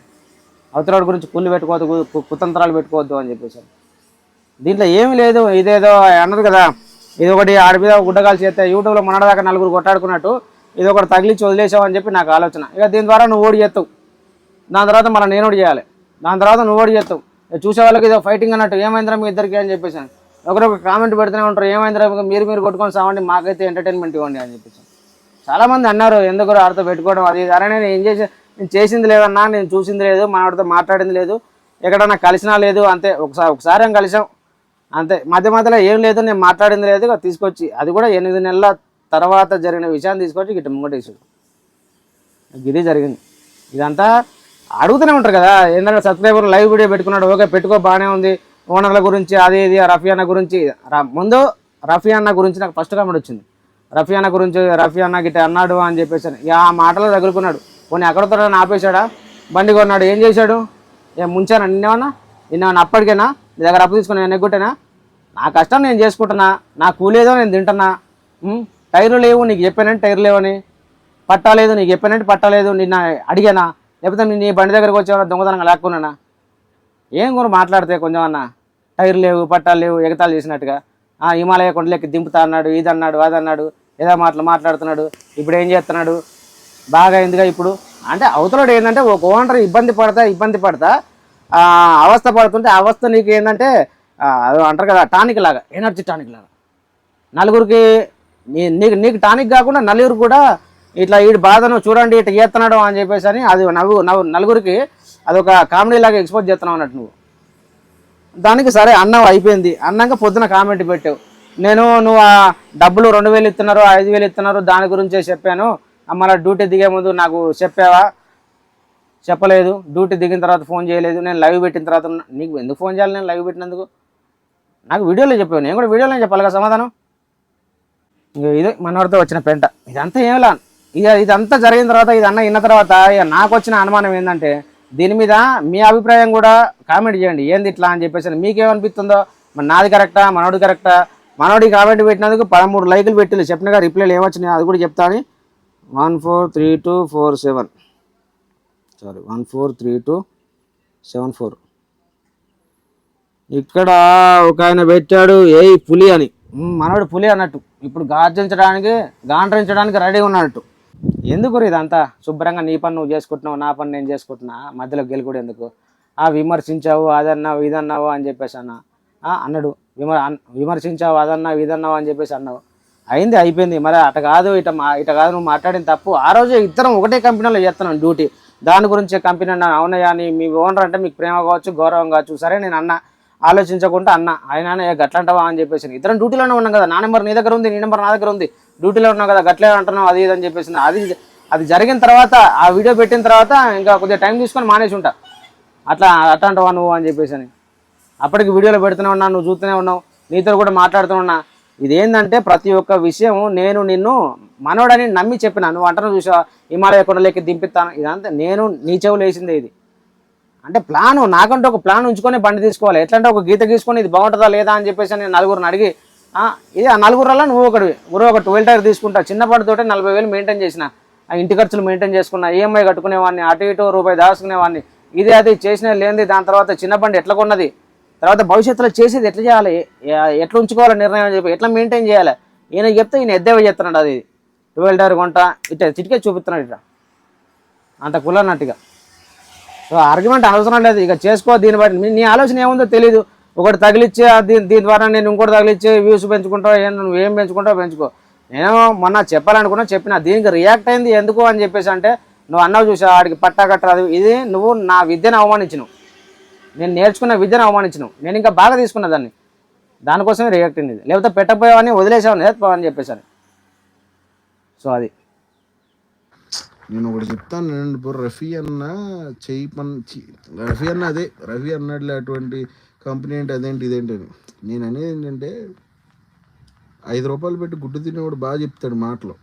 అవతల గురించి కుళ్ళు పెట్టుకోవద్దు, కుతంత్రాలు పెట్టుకోవద్దు అని చెప్పేసి. దీంట్లో ఏమీ లేదు, ఇదేదో అన్నారు కదా, ఇది ఒకటి ఆడి మీద గుడ్డగాలు చేస్తే యూట్యూబ్లో మనదాకా నలుగురు కొట్టాడుకున్నట్టు ఇది ఒకటి తగిలించి వదిలేసావు అని చెప్పి నాకు ఆలోచన. ఇక దీని ద్వారా నువ్వు ఓడి చేస్తావు, దాని తర్వాత మనం నేను ఓడి చేయాలి, దాని తర్వాత నువ్వు ఓడి చేస్తావు. చూసే వాళ్ళకి ఇదో ఫైటింగ్ అన్నట్టు, ఏమైందిరా మీ ఇద్దరికి అని చెప్పేసాను. ఒకరొక కామెంట్ పెడుతూనే ఉంటారు, ఏమైందిరా మీరు కొట్టుకొని సావండి, మాకైతే ఎంటర్టైన్మెంట్ ఇవ్వండి అని చెప్పేసి. చాలామంది అన్నారు ఎందుకు ఆడితో పెట్టుకోవడం అది. అరే నేను చేసింది లేదన్నా, నేను చూసింది లేదు, మనవాడితో మాట్లాడింది లేదు, ఎక్కడన్నా కలిసినా లేదు, అంతే ఒకసారి ఏం కలిసాం అంతే, మధ్యలో ఏం లేదు, నేను మాట్లాడింది లేదు. తీసుకొచ్చి అది కూడా 8 నెలల తర్వాత జరిగిన విషయాన్ని తీసుకొచ్చి గిట్ట ముంగటేసాడు. ఇది జరిగింది. ఇదంతా అడుగుతూనే ఉంటారు కదా, ఏంటంటే సబ్స్క్రైబర్ లైవ్ వీడియో పెట్టుకున్నాడు, ఓకే పెట్టుకో బాగానే ఉంది, ఓనర్ల గురించి అది ఇది రఫీ అన్న గురించి. ముందు రఫీ అన్న గురించి నాకు ఫస్ట్ కామెంట్ వచ్చింది, రఫీ అన్న గిట్ట అన్నాడు అని చెప్పేసి. ఆ మాటలో తగులుకున్నాడు. పోనీ అక్కడతో ఆపేశాడా, బండి కొన్నాడు, ఏం చేశాడు, ఏం ముంచానా నిన్నేమన్నా అప్పటికేనా నీ దగ్గర అప్పు తీసుకుని నేను ఎగ్గొట్టేనా? నా కష్టం నేను చేసుకుంటున్నా, నా కూలేదో నేను తింటున్నా. టైర్లు లేవు నీకు చెప్పానంటే టైర్లు లేవని, పట్టాలేదు నీకు చెప్పానంటే పట్టాలేదు, నిన్న అడిగానా, లేకపోతే నీ బండి దగ్గరకు వచ్చేవాళ్ళ దొంగతనంగా లేకున్నానా? ఏం కూడా మాట్లాడితే కొంచెం అన్న, టైర్లు లేవు పట్టాలు లేవు ఎగతాలు చేసినట్టుగా. హిమాలయ కొండలెక్కి దింపుతా అన్నాడు, ఇది అన్నాడు అది అన్నాడు, ఏదో మాట్లాడుతున్నాడు. ఇప్పుడు ఏం చేస్తున్నాడు, బాగా ఎందుగా ఇప్పుడు అంటే అవతలడు ఏంటంటే ఒక ఓనర్ ఇబ్బంది పడతా అవస్థ పడుతుంటే అవస్థ నీకు ఏంటంటే అది అంటారు కదా టానిక్ లాగా, ఎనర్జీ టానిక్ లాగా. నలుగురికి నీకు టానిక్ కాకుండా నలుగురు కూడా ఇట్లా వీడి బాధను చూడండి ఇట్లా చేస్తున్నాడు అని చెప్పేసి అని అది నలుగురికి అదొక కామెడీ లాగా ఎక్స్పోజ్ చేస్తున్నావు అన్నట్టు నువ్వు. దానికి సరే అన్నం అయిపోయింది, అన్నాక పొద్దున కామెంట్ పెట్టావు, నువ్వు ఆ డబ్బులు 2000 ఇస్తున్నారు 5000 ఇస్తున్నారు దాని గురించే చెప్పాను, మళ్ళీ డ్యూటీ దిగే ముందు నాకు చెప్పావా, చెప్పలేదు, డ్యూటీ దిగిన తర్వాత ఫోన్ చేయలేదు, నేను లైవ్ పెట్టిన తర్వాత నీకు ఎందుకు ఫోన్ చేయాలి, నేను లైవ్ పెట్టినందుకు నాకు వీడియోలో చెప్పావు, నేను కూడా వీడియోలో చెప్పాలి కదా సమాధానం. ఇదే మనవాడితో వచ్చిన పెంట. ఇదంతా ఏమిలా ఇదంతా జరిగిన తర్వాత ఇది అన్న విన్న తర్వాత ఇక నాకు వచ్చిన అనుమానం ఏంటంటే దీని మీద మీ అభిప్రాయం కూడా కామెంట్ చేయండి, ఏంది ఇట్లా అని చెప్పేసి మీకేమనిపిస్తుందో. మరి నాది కరెక్టా మనోడి కరెక్టా? మనోడి కామెంట్ పెట్టినందుకు 13 లైకులు పెట్టింది, చెప్పినగా రిప్లైలు ఏమొచ్చినాయి అది కూడా చెప్తాను. 143247 143274 ఇక్కడ ఒక ఆయన పెట్టాడు ఏయ్ పులి అని. మనోడు పులి అన్నట్టు ఇప్పుడు గాండ్రించడానికి రెడీ ఉన్నట్టు. ఎందుకు ఇదంతా? శుభ్రంగా నీ పని నువ్వు చేసుకుంటున్నావు, నా పని నేను చేసుకుంటున్నా, మధ్యలో గెలుకుడు ఎందుకు? విమర్శించావు అదన్నావు ఇదన్నావు అని చెప్పేసి అన్నాడు, విమర్శించావు అదన్నావు ఇదన్నావు అని చెప్పేసి అన్నావు, అయింది అయిపోయింది. మరి అట కాదు ఇట కాదు నువ్వు మాట్లాడిన తప్పు. ఆ రోజు ఇద్దరం ఒకటే కంపెనీలో చేస్తున్నాం డ్యూటీ, దాని గురించి కంపెనీ అన్న అవునయ్యా అని మీ ఓనర్ అంటే మీకు ప్రేమ కావచ్చు గౌరవం కావచ్చు, సరే నేను అన్న ఆలోచించకుండా అన్న ఆయన గట్లంటావా అని చెప్పేసి. ఇద్దరం డ్యూటీలోనే ఉన్నాం కదా, నా నెంబర్ నీ దగ్గర ఉంది, నీ నెంబర్ నా దగ్గర ఉంది, డ్యూటీలో ఉన్నాం కదా, గట్లే అంటున్నావు అది ఇది అని చెప్పేసి. అది జరిగిన తర్వాత ఆ వీడియో పెట్టిన తర్వాత ఇంకా కొద్దిగా టైం తీసుకొని మానేసి ఉంటా, అట్లా అంటావా నువ్వు అని చెప్పేసి అని. అప్పటికి వీడియోలో పెడుతూనే ఉన్నా, నువ్వు చూస్తూనే ఉన్నావు, నీతో కూడా మాట్లాడుతూ ఉన్నా. ఇదేంటంటే ప్రతి ఒక్క విషయం నేను నిన్ను మనోడని నమ్మి చెప్పినా, నువ్వు అంటను చూసా హిమాలయ కొండలెక్కి దింపిస్తాను, ఇదంతా నేను నీ చెవులు వేసిందే. ఇది అంటే ప్లాను, నాకంటే ఒక ప్లాన్ ఉంచుకొని బండి తీసుకోవాలి, ఎట్లంటే ఒక గీత గీసుకొని ఇది బాగుంటుందా లేదా అని చెప్పేసి నేను నలుగురిని అడిగి ఇది ఆ నలుగురులో నువ్వు ఒక 12 టైర్ తీసుకుంటా. చిన్నపాటితోటే 40,000 మెయింటైన్ చేసిన, ఇంటి ఖర్చులు మెయింటైన్ చేసుకున్నా, ఈఎంఐ కట్టుకునేవాడిని, అటు ఇటు రూపాయి దాచుకునేవాడిని, ఇది అది చేసిన లేనిది. దాని తర్వాత చిన్న బండి ఎట్లా కొన్నది, తర్వాత భవిష్యత్తులో చేసేది ఎట్లా చేయాలి, ఎట్లా ఉంచుకోవాలి నిర్ణయం అని చెప్పి ఎట్లా మెయింటైన్ చేయాలి ఈయన చెప్తే ఈయన ఎద్దేవా చెప్తున్నాడు. అది 12 టైర్ కొంట ఇట్లా చిటికే చూపిస్తున్నాడు ఇట్లా అంత కులన్నట్టుగా. సో ఆర్గ్యుమెంట్ అవసరం లేదు, ఇక చేసుకో. దీన్ని బట్టి నీ ఆలోచన ఏముందో తెలీదు. ఒకటి తగిలిచ్చే దీని ద్వారా నేను ఇంకోటి తగిలిచ్చే వ్యూస్ పెంచుకుంటావు, నువ్వు ఏం పెంచుకుంటావు పెంచుకో. నేను మొన్న చెప్పాలనుకున్నా చెప్పిన, దీనికి రియాక్ట్ అయింది ఎందుకు అని చెప్పేసి అంటే నువ్వు అన్నావు చూసా ఆడికి పట్టా కట్టరాదు, ఇది నువ్వు నా విద్యను అవమానించినవు, నేను నేర్చుకున్న విద్యను అవమానించినవు, నేను ఇంకా బాగా తీసుకున్న దానికోసమే రియాక్ట్ అయింది. లేకపోతే పెట్టకపోయావని వదిలేసావని అని చెప్పేసాను. సో అది నేను ఒకటి చెప్తాను నేను. రఫీ అన్న రఫీ అన్న అదే రఫీ అన్నట్లే అటువంటి కంపెనీ ఏంటి అదేంటి ఇదేంటి అని. నేను అనేది ఏంటంటే 5 రూపాయలు పెట్టి గుడ్డు తినేవాడు బాగా చెప్తాడు మాటలు,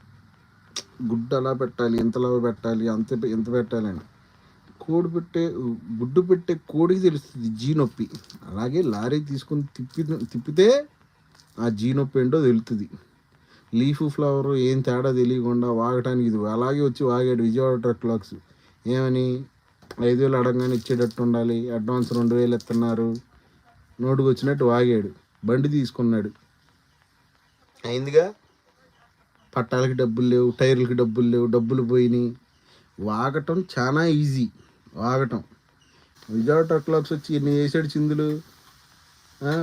గుడ్డు అలా పెట్టాలి, ఇంతలా పెట్టాలి, ఎంత పెట్టాలని. గుడ్డు పెట్టే కోడికి తెలుస్తుంది జీ నొప్పి. అలాగే లారీ తీసుకొని తిప్పితే ఆ జీ నొప్పి ఏంటో తెలుస్తుంది. లీఫ్ ఫ్లవర్ ఏం తేడా తెలియకుండా వాగటానికి ఇది అలాగే వచ్చి వాగాడు విజయవాడ ట్రక్ లాక్స్. ఏమని 5,000 అడగగానే ఇచ్చేటట్టు ఉండాలి, అడ్వాన్స్ 2,000 ఇస్తున్నారు. నోటుకు వచ్చినట్టు వాగాడు, బండి తీసుకున్నాడు. అయిందిగా, పట్టాలకి డబ్బులు లేవు, టైర్లకి డబ్బులు లేవు, డబ్బులు పోయినాయి. వాగటం చాలా ఈజీ, వాగటం. విజయవాడ ట్రక్ లాక్స్ వచ్చి ఎన్ని చేసాడు చిందులు.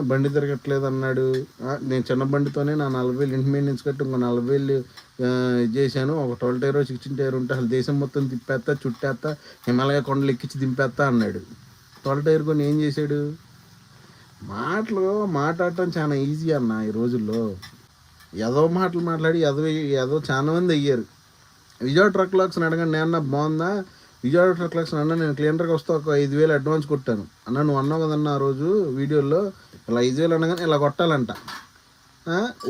బండి తిరగట్లేదు అన్నాడు. నేను చిన్న బండితోనే నా 40,000 ఇంటి మెయింటెనెన్స్ కట్టి ఇంకో 40,000 చేశాను. ఒక 12 టైర్ 16 టైర్ ఉంటే అసలు దేశం మొత్తం తిప్పేస్తా, చుట్టేస్తా, హిమాలయ కొండలు ఎక్కించి దింపేస్తా అన్నాడు. 12 టైర్ కొని ఏం చేశాడు? మాట్లాడటం చాలా ఈజీ అన్న ఈ రోజుల్లో. ఏదో మాటలు మాట్లాడి ఏదో చాలా మంది అయ్యారు. విజయవాడ ట్రక్ లాక్స్ని అడగండి, నేను బాగుందా విజయవాడ ట్రక్ లాక్స్ అన్న, నేను క్లీనర్కి వస్తే ఒక 5,000 అడ్వాన్స్ కొట్టాను అన్న. నువ్వు అన్నావు కదన్న ఆ రోజు వీడియోలో, ఇలా 5,000 అనగానే ఇలా కొట్టాలంట.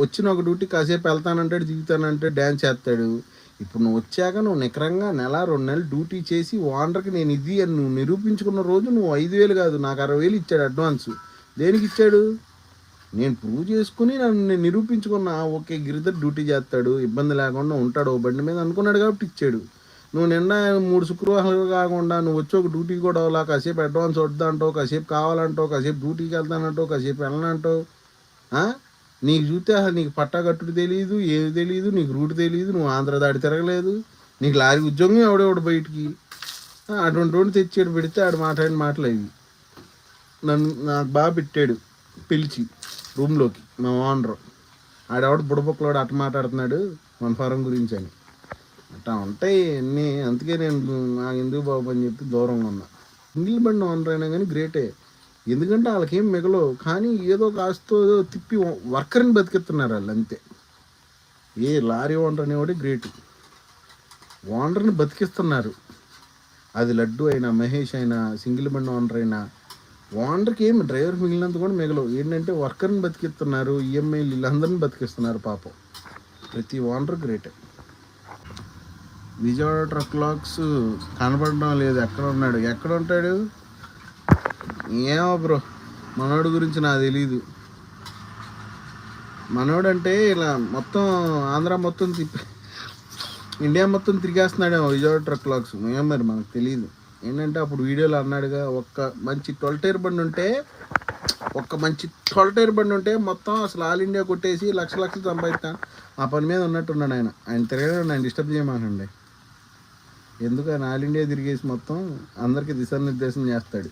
వచ్చిన ఒక డ్యూటీ కాసేపు వెళ్తానంటాడు, దిగుతానంటే డ్యాన్స్ చేస్తాడు. ఇప్పుడు నువ్వు వచ్చాక నువ్వు నికరంగా 1-2 నెలలు డ్యూటీ చేసి ఓనర్కి నేను ఇది అని నువ్వు నిరూపించుకున్న రోజు నువ్వు 5,000 కాదు, నాకు 60,000 ఇచ్చాడు అడ్వాన్స్. దేనికి ఇచ్చాడు? నేను ప్రూవ్ చేసుకుని నేను నిరూపించుకున్నా. ఓకే, గిరిధర్ డ్యూటీ చేస్తాడు, ఇబ్బంది లేకుండా ఉంటాడు ఓ బండి మీద అనుకున్నాడు కాబట్టి ఇచ్చాడు. నువ్వు నిన్న 3 శుక్రవారాలు కాకుండా నువ్వు వచ్చి ఒక డ్యూటీ కూడా అలా కాసేపు అడ్వాన్స్ వద్దంటావు, కాసేపు కావాలంటావు, కాసేపు డ్యూటీకి వెళ్తానంటావు, కాసేపు వెళ్ళనంటావు. నీకు చూస్తే అసలు నీకు పట్టాగట్టుడు తెలియదు, ఏది తెలియదు, నీకు రూట్ తెలియదు, నువ్వు ఆంధ్ర దాడి తిరగలేదు, నీకు లారీ ఉద్యోగం ఎవడెవడు బయటికి. అటువంటి రోడ్డు తెచ్చాడు, పెడితే ఆడు మాట్లాడిన మాటలు అవి. నాకు బాగా పెట్టాడు పిలిచి రూమ్లోకి మా ఓనరు. ఆడెవడు బుడబొక్కలోడు అట్ట మాట్లాడుతున్నాడు మన ఫారం గురించి అని. అట్లా ఉంటాయి అన్నీ. అందుకే నేను నాకు ఎందుకు బాబు అని చెప్పి దూరంగా ఉన్నా. సింగిల్ బండి ఓనర్ అయినా కానీ గ్రేటే, ఎందుకంటే వాళ్ళకేం మిగలవు. కానీ ఏదో కాస్తో తిప్పి వర్కర్ని బతికిస్తున్నారు వాళ్ళు, అంతే. ఏ లారీ ఓనర్ అనేవాడు గ్రేట్, ఓనర్ని బతికిస్తున్నారు. అది లడ్డు అయినా, మహేష్ అయినా, సింగిల్ బండి ఓనర్ అయినా, ఓనర్కి ఏమి డ్రైవర్ మిగిలినంత కూడా మిగలవు. ఏంటంటే వర్కర్ని బతికిస్తున్నారు, ఈఎంఐలు వీళ్ళందరినీ బతికిస్తున్నారు పాపం. ప్రతి ఓనర్ గ్రేటే. విజయవాడ ట్రక్ లాక్స్ కనపడడం లేదు, ఎక్కడ ఉన్నాడు, ఎక్కడ ఉంటాడు ఏమో బ్రో. మనోడు గురించి నాకు తెలీదు. మనోడు అంటే ఇలా మొత్తం ఆంధ్ర మొత్తం ఇండియా మొత్తం తిరిగేస్తున్నాడేమో విజయవాడ ట్రక్ లాక్స్. ఏం మరి మనకు తెలియదు. ఏంటంటే అప్పుడు వీడియోలో అన్నాడుగా, ఒక్క మంచి 12 టైర్ బండి ఉంటే మొత్తం అసలు ఆల్ ఇండియా కొట్టేసి లక్షలు సంపాదిస్తాను. ఆ పని మీద ఉన్నట్టున్నాడు ఆయన. ఆయన తిరగడం ఆయన డిస్టర్బ్ చేయమాకండి. ఎందుకు ఆయన ఆల్ ఇండియా తిరిగేసి మొత్తం అందరికీ దిశానిర్దేశం చేస్తాడు.